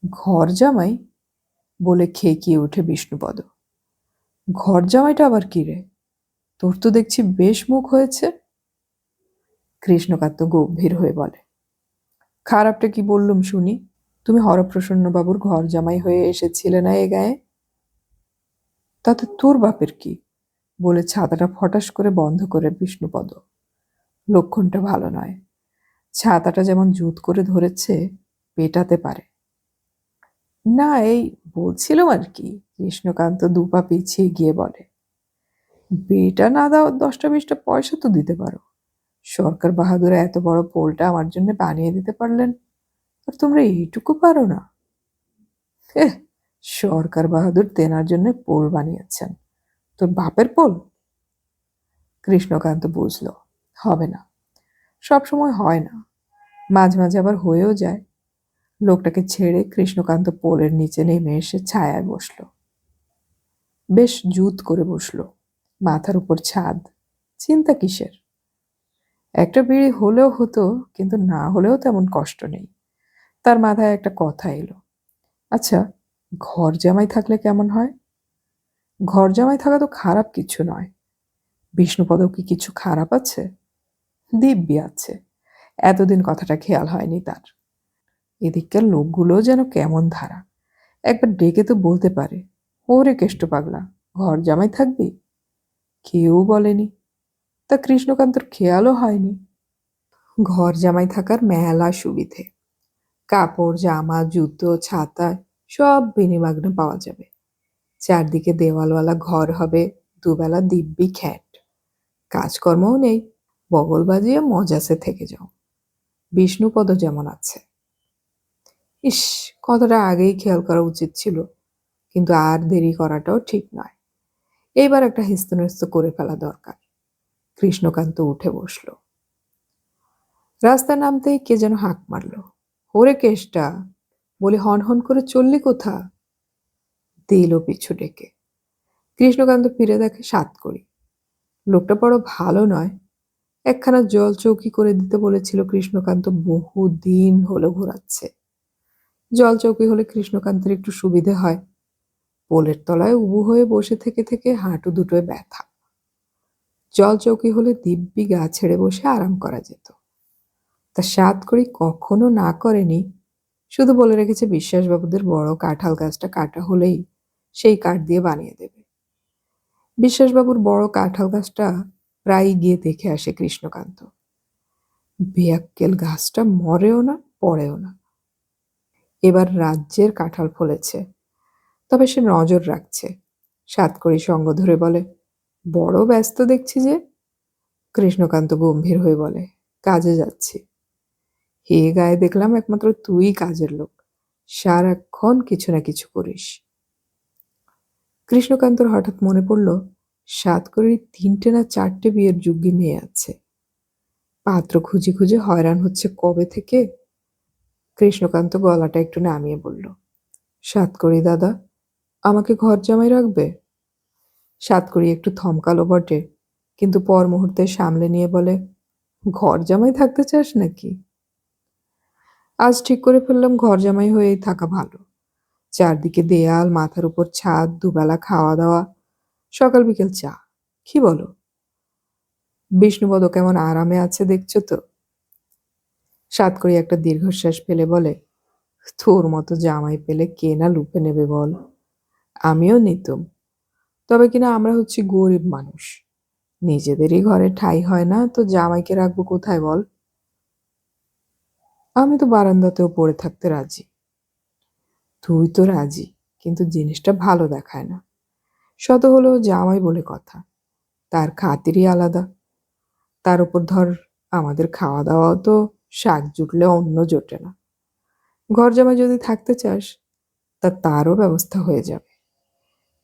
ঘর জামাই বলে খেকিয়ে ওঠে বিষ্ণুপদ। ঘর জামাইটা আবার কি রে? তোর তো দেখছি বেশ মুখ হয়েছে। কৃষ্ণকান্ত গম্ভীর হয়ে বলে, খারাপটা কি বললুম শুনি? তুমি হরপ্রসন্ন বাবুর ঘর জামাই হয়ে এসেছিলে না এ গায়ে? তাতে তোর বাপের কি? বলে ছাতাটা ফটাস করে বন্ধ করে বিষ্ণুপদ। লক্ষণটা ভালো নয়। ছাতাটা যেমন জুত করে ধরেছে, পেটাতে পারে। না, এই বলছিলাম আর কি। কৃষ্ণকান্ত দুপা পিছিয়ে গিয়ে বলে, বেটা না দাও 10-20 পয়সা তো দিতে পারো। সরকার বাহাদুর এত বড় পোলটা আমার জন্য বানিয়ে দিতে পারলেন, আর তোমরা এইটুকু পারো না? এহ, সরকার বাহাদুর তেনার জন্য পোল বানিয়েছেন, তোর বাপের পোল? কৃষ্ণকান্ত বুঝলো হবে না, সব সময় হয় না, মাঝে মাঝে আবার হয়েও যায়। লোকটাকে ছেড়ে কৃষ্ণকান্ত পোলের নিচে নেমে এসে ছায়ায় বসল। বেশ জুত করে বসল, মাথার উপর ছাদ, চিন্তা কিসের? একটা বিড়ি হলেও হতো, কিন্তু না হলেও তেমন কষ্ট নেই। তার মাথায় একটা কথা এলো, আচ্ছা, ঘর জামাই থাকলে কেমন হয়? ঘর জামাই থাকা তো খারাপ কিছু নয়। বিষ্ণুপদ কি কিছু খারাপ আছে? দিব্যি আছে। এতদিন কথাটা খেয়াল হয়নি তার। এদিককার লোকগুলো যেন কেমন ধারা, একবার ডেকে তো বলতে পারে, ওরে কেষ্ট পাগলা, ঘর জামাই থাকবি? কেউ বলেনি। তা কৃষ্ণকান্তর খেয়ালও হয়নি। ঘর জামাই থাকার মেলা সুবিধে। কাপড়, জামা, জুতো, ছাতা সব বিনিমগ্নে পাওয়া যাবে। চারদিকে দেওয়ালওয়ালা ঘর হবে, দুবেলা দিব্যি খ্যাট। কাজকর্মও নেই, বগল বাজিয়ে মজাসে থেকে যাও। বিষ্ণুপদ যেমন আছে। ইস, কতটা আগেই খেয়াল করা উচিত ছিল, কিন্তু আর দেরি করাটাও ঠিক নয়। এইবার একটা হেস্তনেস্ত করে ফেলা দরকার। কৃষ্ণকান্ত উঠে বসল। রাস্তা নামতেই কে যেন হাঁক মারল, ওরে কেষ্টা, বলে হনহন করে চললি কোথা? দিল পিছু ডেকে। কৃষ্ণকান্ত ফিরে দেখে সাতকড়ি। লোকটা বড় ভালো নয়। একখানা জল চৌকি করে দিতে বলেছিল কৃষ্ণকান্ত, বহু দিন হলো ঘোরাচ্ছে। জল চৌকি হলে কৃষ্ণকান্তের একটু সুবিধে হয়। পোলের তলায় উবু হয়ে বসে থেকে থেকে হাঁটু দুটোয় ব্যথা। জল চৌকি হলে দিব্যি গা ছেড়ে বসে আরাম করা যেত। তা সাতকড়ি কখনো না করেনি, শুধু বলে রেখেছে বিশ্বাসবাবুদের বড় কাঁঠাল গাছটা কাটা হলেই সেই কাঠ দিয়ে বানিয়ে দেবে। বিশ্বাসবাবুর বড় কাঁঠাল গাছটা প্রায় গিয়ে দেখে আসে কৃষ্ণকান্ত। বেয়াক্কেল গাছটা মরেও না, পড়েও না। এবার রাজ্যের কাঁঠাল ফলেছে, তবে সে নজর রাখছে। সাতকড়ি সঙ্গ ধরে বলে, বড় ব্যস্ত দেখছি যে? কৃষ্ণকান্ত গম্ভীর হয়ে বলে, কাজে যাচ্ছি। হে গায়ে দেখলাম একমাত্র তুই কাজের লোক, সারাক্ষণ কিছু না কিছু করিস। কৃষ্ণকান্তর হঠাৎ মনে পড়ল, সাতকড়ির 3টে না 4টে বিয়ের যোগ্যী মেয়ে আছে। পাত্র খুঁজে খুঁজে হয়রান হচ্ছে কবে থেকে। কৃষ্ণকান্ত গলাটা একটু নামিয়ে বলল, সাতকড়ি দাদা, আমাকে ঘর জামাই রাখবে? সাতকড়ি একটু থমকালো বটে, কিন্তু পর মুহূর্তে সামলে নিয়ে বলে, ঘর জামাই থাকতে চাস নাকি? আজ ঠিক করে ফেললাম ঘর জামাই হয়েই থাকা ভালো। চারদিকে দেয়াল, মাথার উপর ছাদ, দুবেলা খাওয়া দাওয়া, সকাল বিকেল চা। কি বলো? বিষ্ণুপদ কেমন আরামে আছে দেখছো তো? সাতকড়ি একটা দীর্ঘশ্বাস ফেলে বলে, তোর মতো জামাই পেলে কে না লুপে নেবে বল। আমিও নিতুম, তবে কিনা আমরা হচ্ছি গরিব মানুষ। নিজেদেরই ঘরে ঠাঁই হয় না, তো জামাইকে রাখবো কোথায় বল? আমি তো বারান্দাতেও পড়ে থাকতে রাজি। তুই তো রাজি, কিন্তু জিনিসটা ভালো দেখায় না। শত হলেও জামাই বলে কথা, তার খাতিরই আলাদা। তার উপর ধর, আমাদের খাওয়া দাওয়াও তো শাক জুটলে অন্য জোটে না। ঘর জামাই যদি থাকতে চাস, তা তারও ব্যবস্থা হয়ে যাবে।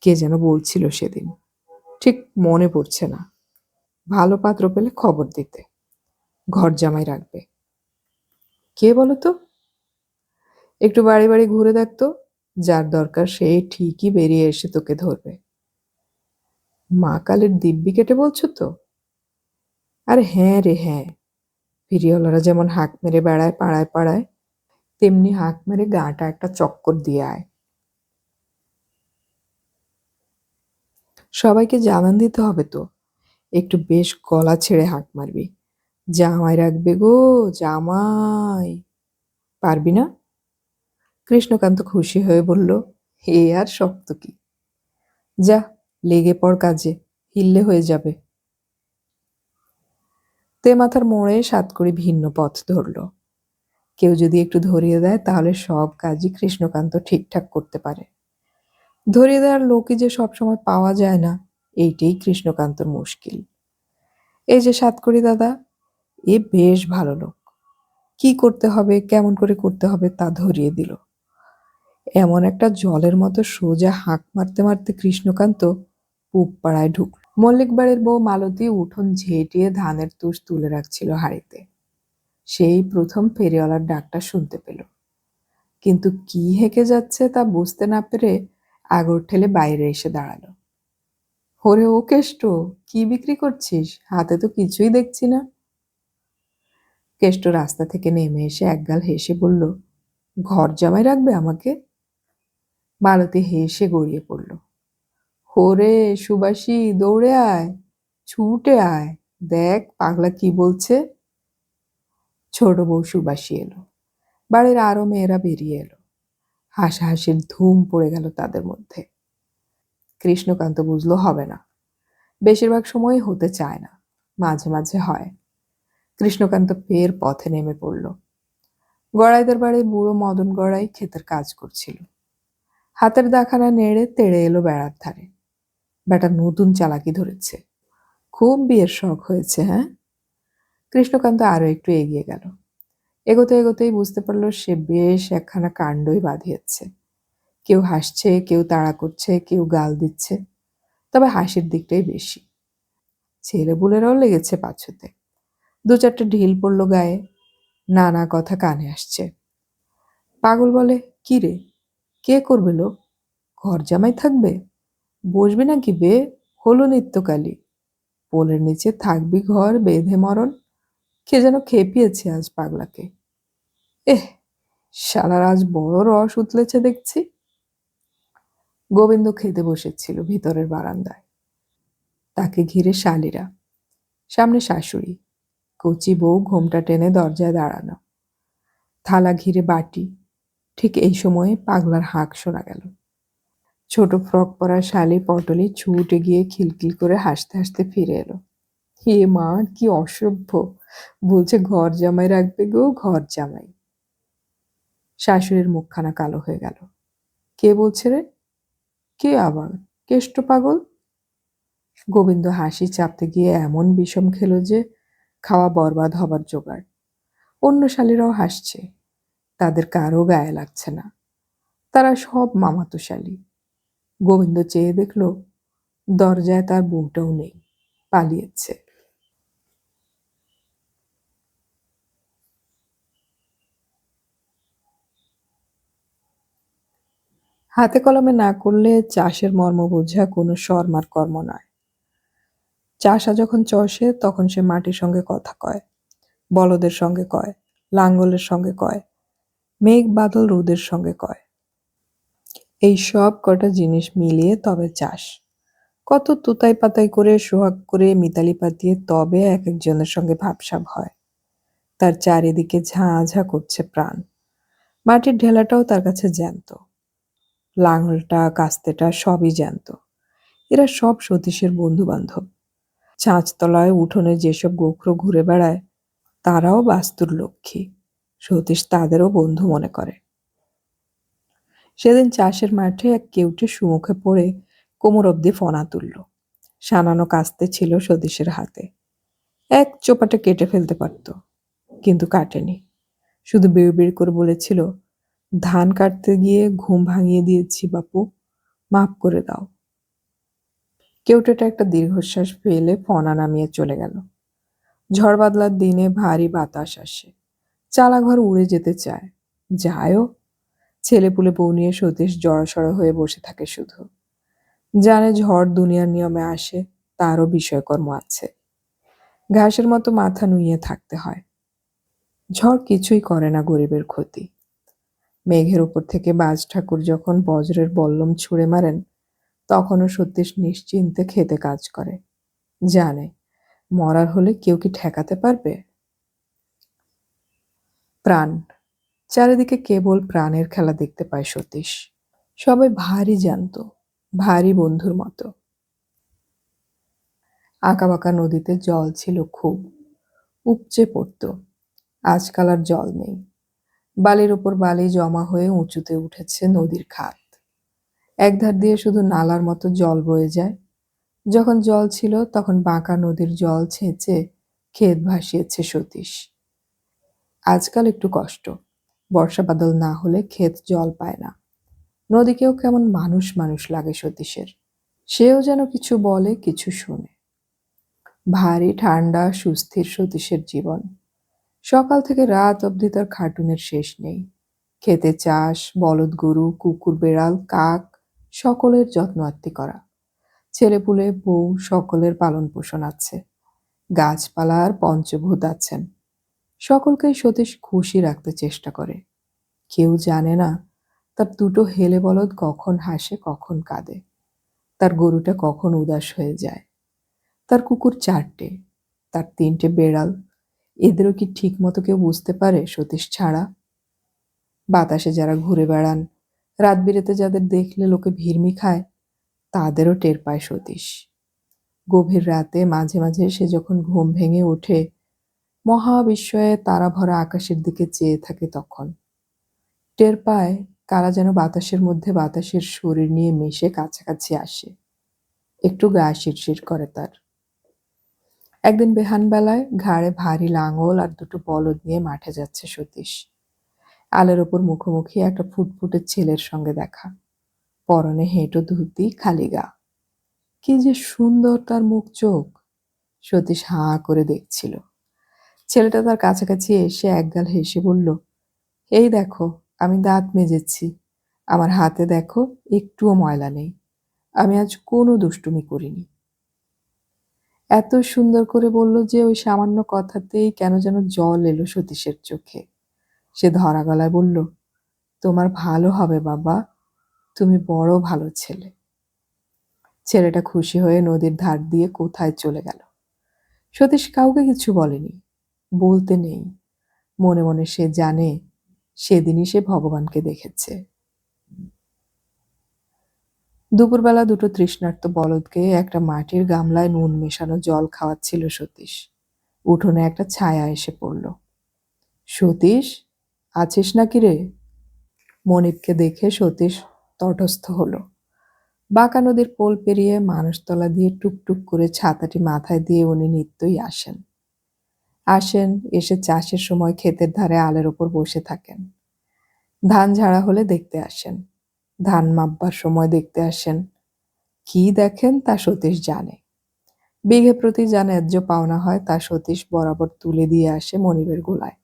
কে যেন বলছিল সেদিন, ঠিক মনে পড়ছে না। ভালো পাত্র পেলে খবর দিতে, ঘর জামাই রাখবে। কে বলো তো? একটু বাড়ি বাড়ি ঘুরে দেখতো, যার দরকার সে ঠিকই বেরিয়ে এসে তোকে ধরবে। মা কালের দিব্যি কেটে বলছো তো? আরে হ্যাঁ রে হ্যাঁ, ফিরিওয়ালারা যেমন হাঁক মেরে বেড়ায় পাড়ায় পাড়ায়, তেমনি হাঁক মেরে গাটা একটা চক্কর দিয়ে আয়। সবাইকে জানান দিতে হবে তো, একটু বেশ গলা ছেড়ে হাঁক মারবি, জামাই রাখবে গো, জামাই। পারবি না? কৃষ্ণকান্ত খুশি হয়ে বলল, এ আর শক্ত কি। যা, লেগে পড় কাজে, হিললে হয়ে যাবে। মাথার মোড়ে সাতকড়ি ভিন্ন পথ ধরল। কেউ যদি একটু ধরিয়ে দেয়, তাহলে সব কাজই কৃষ্ণকান্ত ঠিকঠাক করতে পারে। ধরিয়ে দেওয়ার লোকই যে সবসময় পাওয়া যায় না, এইটাই কৃষ্ণকান্তর মুশকিল। এই যে সাতকড়ি দাদা, এ বেশ ভালো লোক। কি করতে হবে, কেমন করে করতে হবে তা ধরিয়ে দিল। এমন একটা জলের মতো সোজা হাঁক মারতে মারতে কৃষ্ণকান্ত পুব পাড়ায় ঢুকল। মল্লিক বাড়ির বউ মালতী উঠোন ঝেঁটিয়ে ধানের তুষ তুলে রাখছিল হাঁড়িতে। সেই প্রথম ফেরিওয়ালার ডাকটা শুনতে পেল, কিন্তু কি হেঁকে যাচ্ছে তা বুঝতে না পেরে আগর ঠেলে বাইরে এসে দাঁড়ালো। ওরে ও কেষ্ট, কি বিক্রি করছিস? হাতে তো কিছুই দেখছি না। কেষ্ট রাস্তা থেকে নেমে এসে একগাল হেসে বলল, ঘর জামাই রাখবে আমাকে? মালতী হেসে গড়িয়ে পড়ল, ওরে সুবাসী, দৌড়ে আয়, ছুটে আয়, দেখ পাগলা কি বলছে। ছোট বউ সুবাসী এলো, বাড়ির আরো মেয়েরা বেরিয়ে এলো। হাসাহাসির ধুম পড়ে গেল তাদের মধ্যে। কৃষ্ণকান্ত বুঝলো হবে না, বেশিরভাগ সময় হতে চায় না, মাঝে মাঝে হয়। কৃষ্ণকান্ত ফের পথে নেমে পড়ল। গড়াইদের বাড়ির বুড়ো মদন গড়াই ক্ষেতের কাজ করছিল। হাতের দাখানা নেড়ে তেড়ে এলো বেড়ার ধারে। বেটা নতুন চালাকি ধরেছে, খুব বিয়ের শখ হয়েছে, হ্যাঁ? কৃষ্ণকান্ত আরো একটু এগিয়ে গেল। এগোতে এগোতেই বুঝতে পারল সে বেশ একখানা কাণ্ডই বাঁধিয়েছে। কেউ হাসছে, কেউ তাড়া করছে, কেউ গাল দিচ্ছে, তবে হাসির দিকটাই বেশি। ছেলেপুলেরাও লেগেছে পাছুতে। দু চারটে ঢিল পড়ল গায়ে, নানা কথা কানে আসছে। পাগল বলে, কি রে, কে করবে লোক? ঘর জামাই থাকবে? বসবি নাকি বে? হলো নিত্যকালী, পোলের নিচে থাকবি ঘর বেঁধে মরণ। কে যেন খেপিয়েছে আজ পাগলাকে। এহ, শালার আজ বড় রস উতলেছে দেখছি। গোবিন্দ খেতে বসেছিল ভিতরের বারান্দায়। তাকে ঘিরে শালীরা, সামনে শাশুড়ি, কচি বউ ঘোমটা টেনে দরজায় দাঁড়ানো, থালা ঘিরে বাটি। ঠিক এই সময়ে পাগলার হাঁক শোনা গেল। ছোট ফ্রক পরা শালি পটলি ছুটে গিয়ে খিলখিল করে হাসতে হাসতে ফিরে এলো। হে মা, কি অসভ্য, বলছে ঘর জামাই রাখবে গো, ঘর জামাই। শাশুড়ির মুখখানা কালো হয়ে গেল। কে বলছে রে? কে আবার? কেষ্ট পাগল। গোবিন্দ হাসি চাপতে গিয়ে এমন বিষম খেলো যে খাওয়া বরবাদ হবার জোগাড়। অন্য শালীরাও হাসছে, তাদের কারো গায়ে লাগছে না। তারা সব মামাতো শালী। গোবিন্দ চেয়ে দেখল, দরজায় তার বউটাও নেই, পালিয়েছে। হাতে কলমে না করলে চাষের মর্ম বোঝা কোনো শর্মার কর্ম নয়। চাষা যখন চষে তখন সে মাটির সঙ্গে কথা কয়, বলদের সঙ্গে কয়, লাঙ্গলের সঙ্গে কয়, মেঘ বাদল রোদের সঙ্গে কয়। এই সব কটা জিনিস মিলিয়ে তবে চাষ। কত তুতাই পাতাই করে, সোহাগ করে, মিতালি পাতিয়ে তবে এক একজনের সঙ্গে ভাবসাব হয়। তার চারিদিকে ঝাঁ ঝাঁ করছে প্রাণ। মাটির ঢেলাটাও তার কাছে জ্যান্ত, লাঙলটা কাস্তেটা সবই জ্যান্ত। এরা সব সতীশের বন্ধু বান্ধব। ছাঁচতলায় উঠোনে যেসব গোখরো ঘুরে বেড়ায় তারাও বাস্তুর লক্ষ্মী। সতীশ তাদেরও বন্ধু মনে করে। সেদিন চাষের মাঠে এক কেউটে সুমুখে পড়ে কোমর অব্দি ফনা তুলল। সানানো কাস্তে ছিল সতীশের হাতে। এক চোপাটে কেটে ফেলতে পারত, কিন্তু কাটেনি। শুধু বিড়বিড় করে বলেছিল, ধান কাটতে গিয়ে ঘুম ভাঙিয়ে দিয়েছি বাপু, মাফ করে দাও। কেউটেটা একটা দীর্ঘশ্বাস ফেলে ফনা নামিয়ে চলে গেল। ঝড় বাদলার দিনে ভারী বাতাস আসে, চালাঘর উড়ে যেতে চায়, যায়ও। ছেলেপুলে বউ নিয়ে সতীশ জড়সড় হয়ে বসে থাকে শুধু। জানে ঝড় দুনিয়ার নিয়মে আসে, তারও বিষয়কর্ম আছে। ঘাসের মতো মাথা নুইয়ে থাকতে হয়। ঝড় কিছুই করে না গরিবের ক্ষতি। মেঘের উপর থেকে বাজ ঠাকুর যখন বজ্রের বল্লম ছুঁড়ে মারেন, তখনও সতীশ নিশ্চিন্তে খেতে কাজ করে। জানে মরার হলে কেউ কি ঠেকাতে পারবে? প্রাণ। চারিদিকে কেবল প্রাণের খেলা দেখতে পায় সতীশ। সবাই ভারী জানত, ভারী বন্ধুর মতো। আঁকাবাঁকা নদীতে জল ছিল খুব, উপচে পড়ত। আজকাল আর জল নেই। বালির ওপর বালি জমা হয়ে উঁচুতে উঠেছে নদীর খাত। একধার দিয়ে শুধু নালার মতো জল বয়ে যায়। যখন জল ছিল তখন বাঁকা নদীর জল ছেঁচে ক্ষেত ভাসিয়েছে সতীশ। আজকাল একটু কষ্ট, বর্ষা বাদল না হলে ক্ষেত জল পায় না। নদীকেও কেমন মানুষ মানুষ লাগে সতীশের। সেও যেন কিছু বলে, কিছু শোনে। ভারী ঠান্ডা সুস্থির সতীশের জীবন। সকাল থেকে রাত অবধি তার খাটুনের শেষ নেই। ক্ষেতে চাষ, বলদ গরু, কুকুর বেড়াল, কাক, সকলের যত্ন আত্তি করা। ছেলেপুলে বউ সকলের পালন পোষণ আছে। গাছপালার পঞ্চভূত আছেন। সকলকেই সতীশ খুশি রাখতে চেষ্টা করে। কেউ জানে না তার দুটো হেলে বলদ কখন হাসে কখন কাঁদে, তার গরুটা কখন উদাস হয়ে যায়। তার কুকুর 4টে, তার 3টে বেড়াল, এদেরও কি ঠিক মতো কেউ বুঝতে পারে সতীশ ছাড়া? বাতাসে যারা ঘুরে বেড়ান, রাত বিরেতে যাদের দেখলে লোকে ভিড়মি খায়, তাদেরও টের পায় সতীশ। গভীর রাতে মাঝে মাঝে সে যখন ঘুম ভেঙে ওঠে, মহাবিস্ময়ে তারা ভরা আকাশের দিকে চেয়ে থাকে, তখন টের পায় কারা যেন বাতাসের মধ্যে বাতাসের শরীর নিয়ে মিশে কাছাকাছি আসে। একটু গা শিরশির করে তার। একদিন বেহানবেলায় ঘাড়ে ভারী লাঙল আর দুটো বলদ নিয়ে মাঠে যাচ্ছে সতীশ। আলের ওপর মুখোমুখি একটা ফুটফুটে ছেলের সঙ্গে দেখা। পরনে হেঁটো ধুতি, খালি গা। কি যে সুন্দর তার মুখ চোখ! সতীশ হাঁ করে দেখছিল। ছেলেটা তার কাছাকাছি এসে একগাল হেসে বলল, এই দেখো, আমি দাঁত মেজেছি। আমার হাতে দেখো, একটুও ময়লা নেই। আমি আজ কোনো দুষ্টুমি করিনি। এত সুন্দর করে বলল যে ওই সামান্য কথাতেই কেন যেন জল এলো সতীশের চোখে। সে ধরা গলায় বলল, তোমার ভালো হবে বাবা, তুমি বড় ভালো ছেলে। ছেলেটা খুশি হয়ে নদীর ধার দিয়ে কোথায় চলে গেল। সতীশ কাউকে কিছু বলেনি, বলতে নেই। মনে মনে সে জানে সেদিনই সে ভগবানকে দেখেছে। দুপুরবেলা দুটো তৃষ্ণার্ত বলদকে একটা মাটির গামলায় নুন মেশানো জল খাওয়াচ্ছিল সতীশ। উঠোনে একটা ছায়া এসে পড়ল। সতীশ, আছিস নাকি রে? মনিবকে দেখে সতীশ তটস্থ হলো। বাঁকা নদীর পোল পেরিয়ে মানুষতলা দিয়ে টুকটুক করে ছাতাটি মাথায় দিয়ে উনি নিত্যই আসেন। এসে চাষের সময় ক্ষেতের ধারে আলের ওপর বসে থাকেন। ধান ঝাড়া হলে দেখতে আসেন, ধান মাপবার সময় দেখতে আসেন। কি দেখেন তা সতীশ জানে। বিঘে প্রতি যা ন্যায্য পাওনা হয় তা সতীশ বরাবর তুলে দিয়ে আসে মনিবের গোলায়।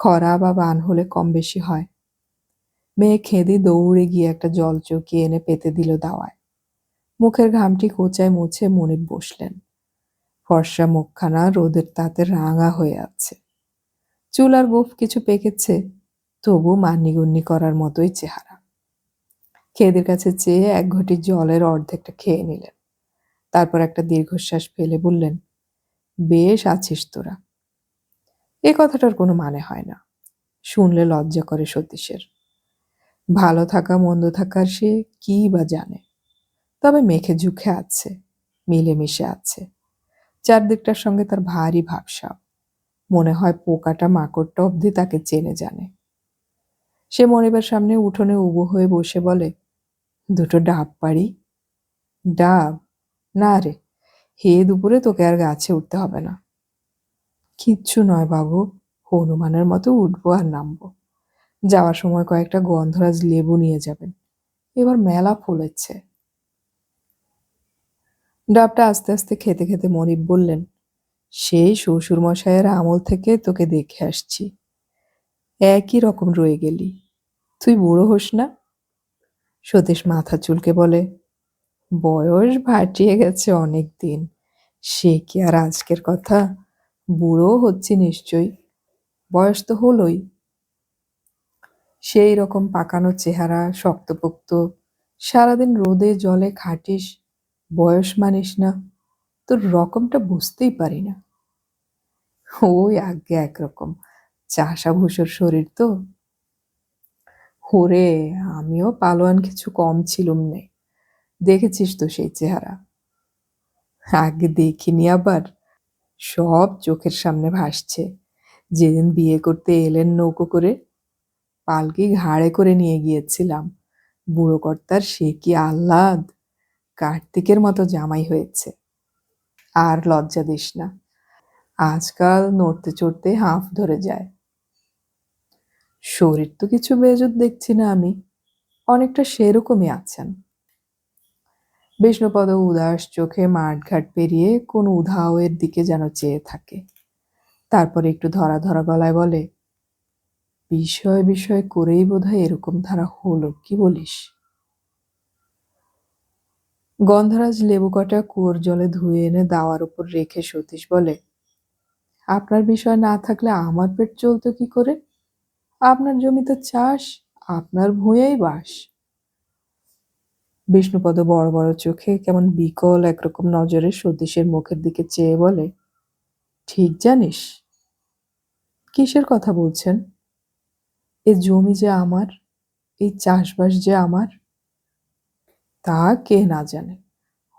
খরা বা বান হলে কম বেশি হয়। মেয়ে খেদি দৌড়ে গিয়ে একটা জল চৌকি এনে পেতে দিল দাওয়ায়। মুখের ঘামটি কোঁচায় মুছে মনিব বসলেন। ফর্সা মুখখানা রোদের তাতে রাঙা হয়ে আছে। চুল আর গোঁফ কিছু পেকেছে, তবু মান্যিগণ্যি করার মতোই চেহারা। খেদির কাছে চেয়ে এক ঘটি জলের অর্ধেকটা খেয়ে নিলেন। তারপর একটা দীর্ঘশ্বাস ফেলে বললেন, বেশ আছিস তোরা। এ কথাটার কোনো মানে হয় না। শুনলে লজ্জা করে সতীশের। ভালো থাকা মন্দ থাকার সে কি বা জানে। তবে মেখে ঝুঁকে আছে, মিলেমিশে আছে। চারদিকটার সঙ্গে তার ভারী ভাবসাব। মনে হয় পোকাটা মাকড়টা অবধি তাকে চেনে জানে। সে মনিবের সামনে উঠোনে উবু হয়ে বসে বলে, দুটো ডাব পারি? ডাব? না রে, হে দুপুরে তোকে আর গাছে উঠতে হবে না। কিচ্ছু নয় বাবু, হনুমানের মতো উঠবো আর নামবো। যাওয়ার সময় কয়েকটা গন্ধরাজ লেবু নিয়ে যাবেন, এবার মেলা ফলেছে। ডাবটা আস্তে আস্তে খেতে খেতে মনিব বললেন, সেই শ্বশুর মশাইয়ের আমল থেকে তোকে দেখে আসছি, একই রকম রয়ে গেলি। তুই বুড়ো হোস না? সতীশ মাথা চুলকে বলে, বয়স ভাটিয়ে গেছে অনেক দিন, সে কি আর আজকের কথা? বুড়ো হচ্ছি নিশ্চয়ই, বয়স তো হলোই। সেই রকম পাকানো চেহারা, শক্তপোক্ত, সারাদিন রোদে জলে খাটিস, বয়স মানিস না, তোর রকমটা বুঝতেই পারি না। ওই আজ্ঞে একরকম, চাষা ভুষোর শরীর তো। ওরে, আমিও পালোয়ান কিছু কম ছিলুম নে, দেখেছিস তো সেই চেহারা। আগে দেখিনি আবার, সব চোখের সামনে ভাসছে। যেদিন বিয়ে করতে এলেন নৌকো করে, পালকি ঘাড়ে করে নিয়ে গিয়েছিলাম, বুড়ো কর্তার সে কি আহ্লাদ, কার্তিকের মতো জামাই হয়েছে। আর লজ্জা দিস না, আজকাল নড়তে চড়তে হাঁফ ধরে যায়। শরীর তো কিছু বেজুত দেখছি না আমি, অনেকটা সেরকমই আছেন। বিষ্ণুপদ উদাস চোখে মাঠঘাট পেরিয়ে কোন উধাওয়ের দিকে যেন চেয়ে থাকে। তারপর একটু ধরা ধরা গলায় বলে, বিষয় বিষয় করেই বোধহয় এরকম ধারা হলো, কি বলিস? গন্ধরাজ লেবু কটা কুয়োর জলে ধুয়ে এনে দাওয়ার উপর রেখে সতীশ বলে, আপনার বিষয় না থাকলে আমার পেট চলতো কি করে? আপনার জমিতে চাষ, আপনার ভূঁয়েই বাস। বিষ্ণুপদ বড় বড় চোখে কেমন বিকল একরকম নজরে সতীশের মুখের দিকে চেয়ে বলে, ঠিক জানিস? কিসের কথা বলছেন? এ জমি যে আমার, এই চাষবাস যে আমার, তা কে না জানে।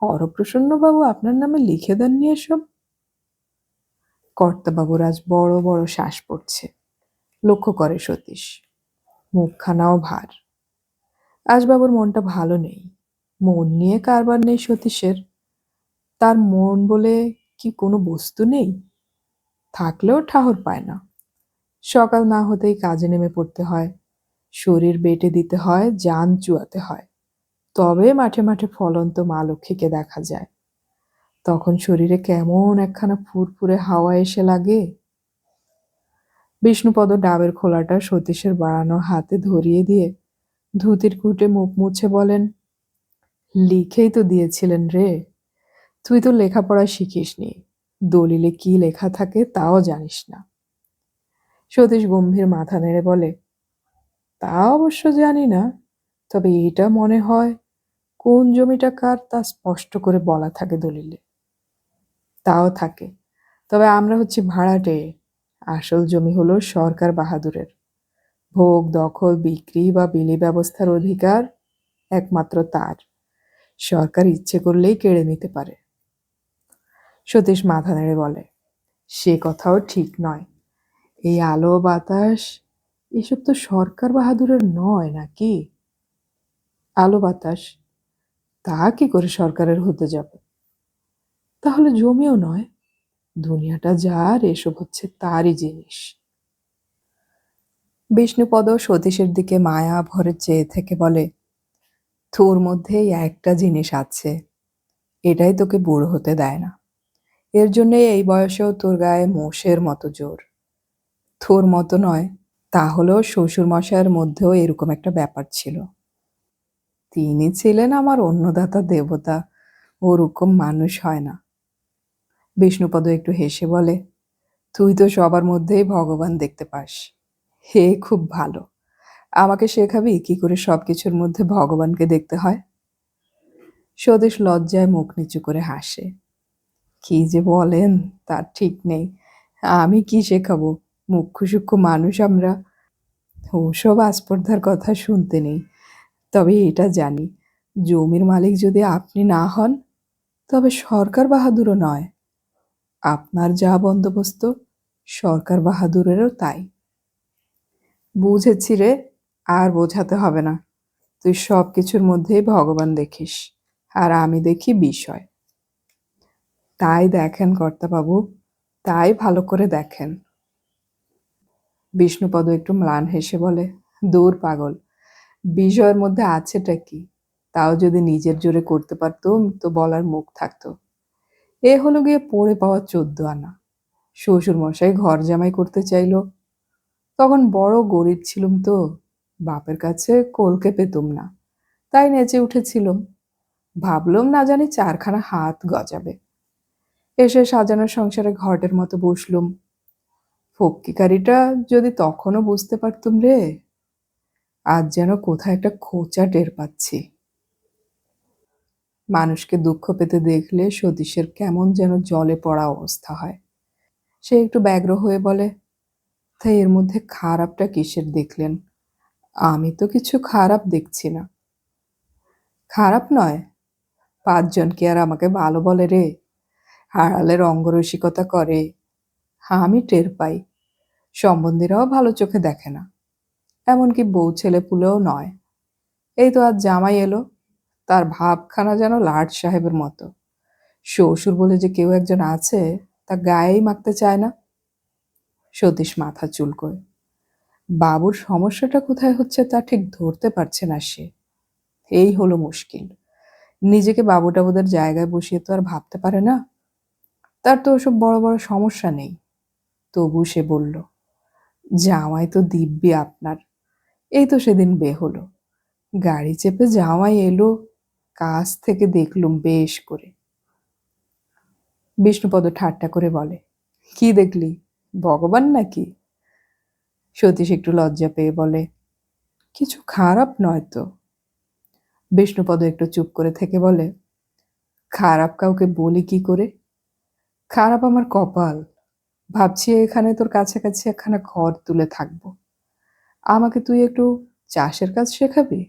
হরপ্রসন্নবাবু আপনার নামে লিখে দেননি এসব? কর্তাবাবুর আজ বড় বড় শ্বাস পড়ছে, লক্ষ্য করে সতীশ। মুখখানাও ভার। আজ বাবুর মনটা ভালো নেই। মন নিয়ে কারবার নেই সতীশের। তার মন বলে কি কোনো বস্তু নেই? থাকলেও ঠাহর পায় না। সকাল না হতেই কাজে নেমে পড়তে হয়, শরীর বেটে দিতে হয়, জান চুয়াতে হয়, তবে মাঠে মাঠে ফলন্ত মা লক্ষ্মীকে দেখা যায়। তখন শরীরে কেমন একখানা ফুরফুরে হাওয়া এসে লাগে। বিষ্ণুপদ ডাবের খোলাটা সতীশের বাড়ানো হাতে ধরিয়ে দিয়ে ধুতির খুঁটে মুখ মুছে বলেন, লিখেই তো দিয়েছিলেন রে, তুই তো লেখাপড়া শিখিসনি, দলিলে কি লেখা থাকে তাও জানিস না। সতীশ গম্ভীর মাথা নেড়ে বলে, তা অবশ্য জানি না, তবে এটা মনে হয় কোন জমিটা কার তা স্পষ্ট করে বলা থাকে দলিলে। তাও থাকে, তবে আমরা হচ্ছি ভাড়াটে। আসল জমি হলো সরকার বাহাদুরের। ভোগ দখল বিক্রি বা বিলি ব্যবস্থার অধিকার একমাত্র তার। সরকার ইচ্ছে করলেই কেড়ে নিতে পারে। সতীশ মাথা নেড়ে বলে, সে কথাও ঠিক নয়। এই আলো বাতাস এসব তো সরকার বাহাদুরের নয় নাকি? আলো বাতাস তা কি করে সরকারের হতে যাবে? তাহলে জমিও নয়, দুনিয়াটা যার, এসব হচ্ছে তারই জিনিস। বিষ্ণুপদ সতীশের দিকে মায়া ভরে চেয়ে থেকে বলে, তোর মধ্যেই একটা জিনিস আছে, এটাই তোকে বুড়ো হতে দেয় না। এর জন্যে এই বয়সেও তোর গায়ে মোষের মতো জোর। তোর মতো নয়, তাহলেও শ্বশুরমশাইয়ের মধ্যেও এরকম একটা ব্যাপার ছিল। তিনি ছিলেন আমার অন্নদাতা দেবতা, ওরকম মানুষ হয় না। বিষ্ণুপদ একটু হেসে বলে, তুই তো সবার মধ্যেই ভগবান দেখতে পাস। হে খুব ভালো। আমাকে শেখাবি কি করে সবকিছুর মধ্যে ভগবানকে দেখতে হয়? স্বদেশ লজ্জায় মুখ নিচু করে হাসে। কি যে বলেন তার ঠিক নেই। আমি কি শেখাবো? মুখ্য সূক্ষ্ম মানুষ আমরা। ওসব আস্পর্ধার কথা শুনতে নেই। তবে এটা জানি, জমির মালিক যদি আপনি না হন, তবে সরকার বাহাদুরও নয়। আপনার যা বন্দোবস্ত, সরকার বাহাদুরেরও তাই। বুঝেছি রে, আর বোঝাতে হবে না। তুই সব কিছুর মধ্যেই ভগবান দেখিস, আর আমি দেখি বিষয়। তাই দেখেন কর্তাবাবু, তাই ভালো করে দেখেন। বিষ্ণুপদ একটু ম্লান হেসে বলে, দূর পাগল, বিষয়ের মধ্যে আছেটা কি? তাও যদি নিজের জোরে করতে পারতুম তো বলার মুখ থাকতো। এ হলো গিয়ে পড়ে পাওয়া 14 আনা। শ্বশুর মশাই ঘর জামাই করতে চাইলো। তখন বড় গরিব ছিলুম তো, বাপের কাছে কলকে পেতুম না, তাই নেচে উঠেছিলুম। ভাবলুম না জানি 4খানা হাত গজাবে। এসে সাজানো সংসারে ঘটের মতো বসলুম। ফক্কিকারিটা যদি তখনও বুঝতে পারতুম রে, আজ যেন কোথায় একটা খোঁচা টের পাচ্ছি। মানুষকে দুঃখ পেতে দেখলে সতীশের কেমন যেন জলে পড়া অবস্থা হয়। সে একটু ব্যগ্র হয়ে বলে, তাই এর মধ্যে খারাপটা কিসের দেখলেন? আমি তো কিছু খারাপ দেখছি না। খারাপ নয়? 5জন কি আর আমাকে ভালো বলে রে? আড়ালের অঙ্গরসিকতা করে, আমি টের পাই। সম্বন্ধীরাও ভালো চোখে দেখে না, এমনকি বউ ছেলে পুলেও নয়। এই তো আজ জামাই এলো, তার ভাবখানা যেন লাট সাহেবের মতো। শ্বশুর বলে যে কেউ একজন আছে, তা গায়েই মাখতে চায় না। সতীশ মাথা চুলকোয়। বাবুর সমস্যাটা কোথায় হচ্ছে তা ঠিক ধরতে পারছে না সে। এই হলো মুশকিল। নিজেকে বাবু টাবুদের জায়গায় বসিয়ে তো আর ভাবতে পারে না। তার তো ওসব বড় বড় সমস্যা নেই। তবু সে বলল, জামাই তো দিব্যি আপনার। এই তো সেদিন হলো, গাড়ি চেপে জামাই এলো, কাছ থেকে দেখলুম বেশ করে। বিষ্ণুপদ ঠাট্টা করে বলে, কি দেখলি, ভগবান নাকি? সতীশ একটু লজ্জা পেয়ে বলে, কিছু খারাপ নয় তো। বিষ্ণুপদ একটু চুপ করে থেকে বলে, খারাপ কাউকে বলি কি করে? খারাপ আমার কপাল। ভাবছি এখানে তোর কাছাকাছি একখানা ঘর তুলে থাকবো। আমাকে তুই একটু চাষের কাজ শেখাবি?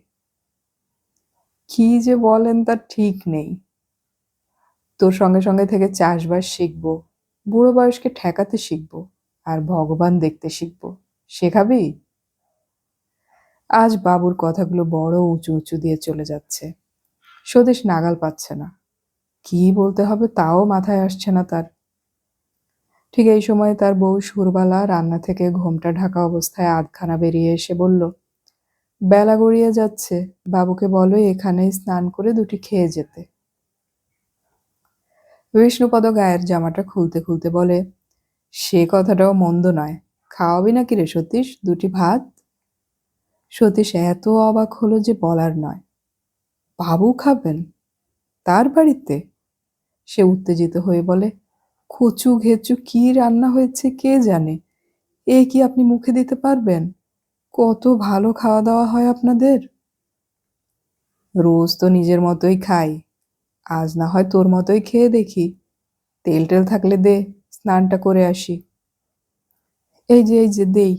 কি যে বলেন তার ঠিক নেই। তোর সঙ্গে সঙ্গে থেকে চাষবাস শিখবো, বুড়ো বয়সকে ঠেকাতে শিখবো, আর ভগবান দেখতে শিখবো। শেখাবি? আজ বাবুর কথাগুলো বড় উঁচু উঁচু দিয়ে চলে যাচ্ছে। সতীশ নাগাল পাচ্ছে না। কি বলতে হবে তাও মাথায় আসছে না তার। ঠিক এই সময় তার বউ সুরবালা রান্না থেকে ঘোমটা ঢাকা অবস্থায় আধখানা বেরিয়ে এসে বলল, বেলা গড়িয়ে যাচ্ছে, বাবুকে বলো এখানেই স্নান করে দুটি খেয়ে যেতে। বিষ্ণুপদ গায়ের জামাটা খুলতে খুলতে বলে, সে কথাটাও মন্দ নয়। খাওয়াবি নাকি রে সতীশ দুটি ভাত? সতীশ এত অবাক হলো যে বলার নয়। বাবু খাবেন? তার বাড়িতে? সে উত্তেজিত হয়ে বলে, কচু ঘেচু কি রান্না হয়েছে কে জানে। এ কি আপনি মুখে দিতে পারবেন? কত ভালো খাওয়া দাওয়া হয় আপনাদের। রোজ তো নিজের মতোই খাই, আজ না হয় তোর মতোই খেয়ে দেখি। তেল টেল থাকলে দে, স্নানটা করে আসি। এই যে দেই,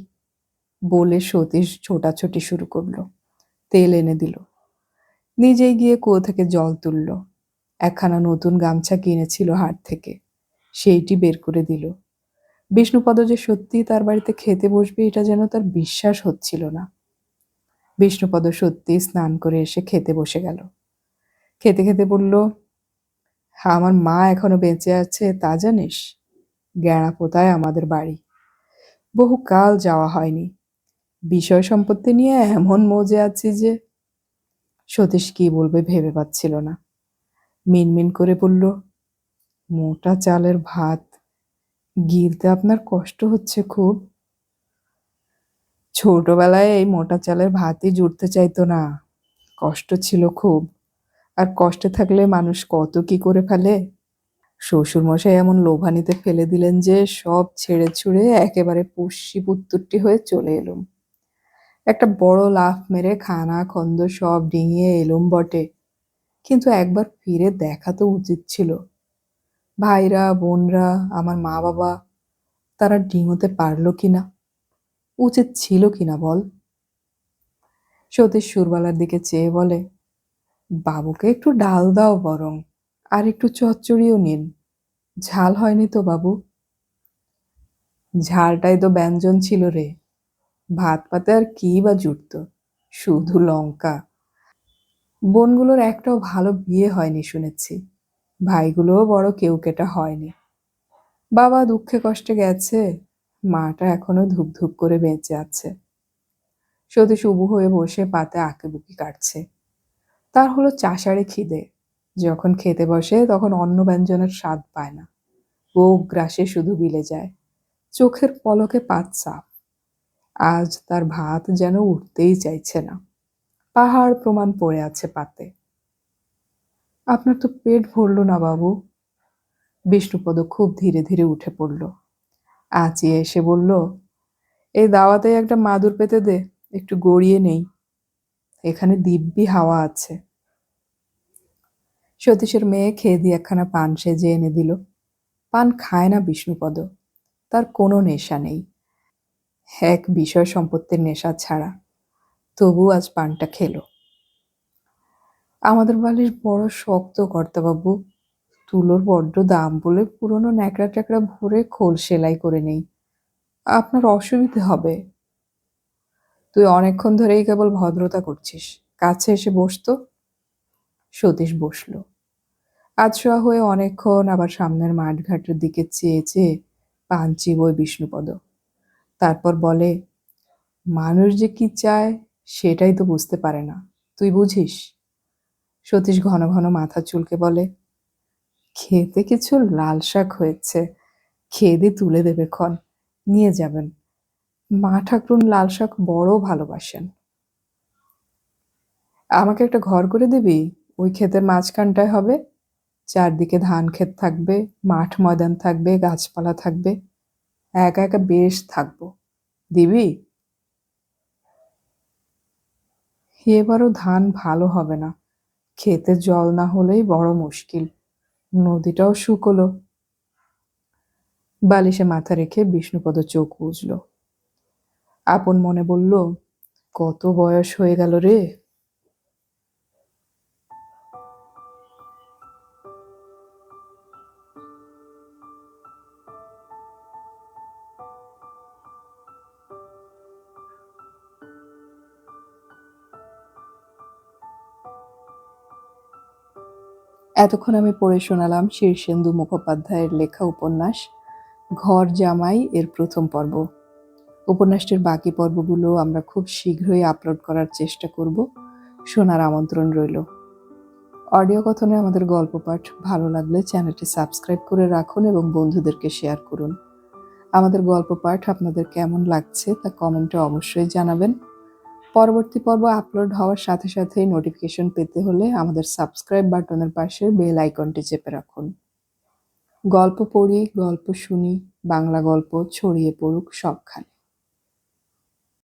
বলে সতীশ ছোটাছুটি শুরু করলো। তেল এনে দিল। নিজেই গিয়ে কুয়ো থেকে জল তুলল। একখানা নতুন গামছা কিনেছিল হাট থেকে, সেইটি বের করে দিল। বিষ্ণুপদ যে সত্যি তার বাড়িতে খেতে বসবে এটা যেন তার বিশ্বাস হচ্ছিল না। বিষ্ণুপদ সত্যি স্নান করে এসে খেতে বসে গেল। খেতে খেতে বলল, আমার মা এখনো বেঁচে আছে তা জানিস? গ্যাড়াপোতায় আমাদের বাড়ি, বহু কাল যাওয়া হয়নি। বিষয় সম্পত্তি নিয়ে এমন মজে আছি যে। সতীশ কি বলবে ভেবে পাচ্ছিল না। মিনমিন করে বলল, মোটা চালের ভাত, গিলতে আপনার কষ্ট হচ্ছে খুব? ছোটবেলায় এই মোটা চালের ভাতই জুটতে চাইতো না। কষ্ট ছিল খুব। আর কষ্টে থাকলে মানুষ কত কি করে ফেলে। শ্বশুরমশাই এমন লোভানিতে ফেলে দিলেন যে সব ছেড়ে ছুড়ে একেবারে পুষ্যি পুত্তুরটি হয়ে চলে এলুম। একটা বড় লাফ মেরে খানা খন্দ সব ডিঙিয়ে এলুম বটে, কিন্তু একবার ফিরে দেখা তো উচিত ছিল। ভাইরা বোনরা আমার মা বাবা, তারা ডিঙোতে পারলো কিনা, উচিত ছিল কিনা বল। সতীশ সুরবালার দিকে চেয়ে বলে, বাবুকে একটু ডাল দাও বরং, আর একটু চচ্চড়িও নিন। ঝাল হয়নি তো বাবু? ঝালটাই তো ব্যঞ্জন ছিল রে। ভাত পাতে আর কি বা জুটত, শুধু লঙ্কা। বোনগুলোর একটাও ভালো বিয়ে হয়নি শুনেছি, ভাইগুলোও বড় কেউকেটা হয়নি। বাবা দুঃখে কষ্টে গেছে, মাটা এখনো ধুপ ধুপ করে বেঁচে আছে। সতীশ উবু হয়ে বসে পাতে আঁকিবুকি কাটছে। তার হলো চাষাড়ে খিদে। যখন খেতে বসে তখন অন্ন ব্যঞ্জনের স্বাদ পায় না, ও গ্রাসে শুধু বিলে যায়। চোখের পলকে পাত সাফ। আজ তার ভাত যেন উঠতেই চাইছে না, পাহাড় প্রমাণ পড়ে আছে পাতে। আপনার তো পেট ভরল না বাবু। বিষ্ণুপদ খুব ধীরে ধীরে উঠে পড়ল। আঁচিয়ে এসে বলল, এই দাওয়াতে একটা মাদুর পেতে দে, একটু গড়িয়ে নেই, এখানে দিব্যি হাওয়া আছে। সতীশের মেয়ে খেয়ে দিয়ে একখানা পান সেজে এনে দিল। পান খায় না বিষ্ণুপদ, তার কোনো নেশা নেই, এক বিষয় সম্পত্তির নেশা ছাড়া। তবু আজ পানটা খেলো। আমাদের বাড়ির বড় শক্ত কর্তাবাবু, তুলোর বড্ড দাম বলে পুরনো ন্যাকড়া ট্যাকড়া ভরে খোল সেলাই করে নেই। আপনার অসুবিধে হবে। তুই অনেকক্ষণ ধরেই কেবল ভদ্রতা করছিস, কাছে এসে বসতো। সতীশ বসল। আধশোয়া হয়ে অনেকক্ষণ আবার সামনের মাঠঘাটের দিকে চেয়ে চেয়ে পান চিবোয় বিষ্ণুপদ। তারপর বলে, মানুষ যে কি চায় সেটাই তো বুঝতে পারে না, তুই বুঝিস? সতীশ ঘন ঘন মাথা চুলকে বলে, খেতে কিছু লাল শাক হয়েছে, খেয়ে দিয়ে তুলে দেবে ক্ষণ, নিয়ে যাবেন। মা ঠাকরুন লাল শাক বড় ভালোবাসেন। আমাকে একটা ঘর করে দিবি, ওই ক্ষেতের মাঝখানটায় হবে। চারদিকে ধান ক্ষেত থাকবে, মাঠ ময়দান থাকবে, গাছপালা থাকবে, একা একা বেশ থাকবো। দিবি? এবারও ধান ভালো হবে না, ক্ষেতে জল না হলেই বড় মুশকিল, নদীটাও শুকলো। বালিশে মাথা রেখে বিষ্ণুপদ চোখ বুঝল। আপন মনে বলল, কত বয়স হয়ে গেল রে। এতক্ষণ আমি পড়ে শোনালাম শীর্ষেন্দু মুখোপাধ্যায়ের লেখা উপন্যাস ঘর জামাই এর প্রথম পর্ব। উপন্যাসটির বাকি পর্বগুলো আমরা খুব শীঘ্রই আপলোড করার চেষ্টা করব। শোনার আমন্ত্রণ রইল। অডিও কথনে আমাদের গল্প পাঠ ভালো লাগলে চ্যানেলটি সাবস্ক্রাইব করে রাখুন এবং বন্ধুদেরকে শেয়ার করুন। আমাদের গল্প পাঠ আপনাদের কেমন লাগছে তা কমেন্টে অবশ্যই জানাবেন। পরবর্তী পর্ব আপলোড হওয়ার সাথে সাথেই নোটিফিকেশন পেতে হলে আমাদের সাবস্ক্রাইব বাটনের পাশের বেল আইকনটি চেপে রাখুন। গল্প পড়ি, গল্প শুনি, বাংলা গল্প ছড়িয়ে পড়ুক সবখানে।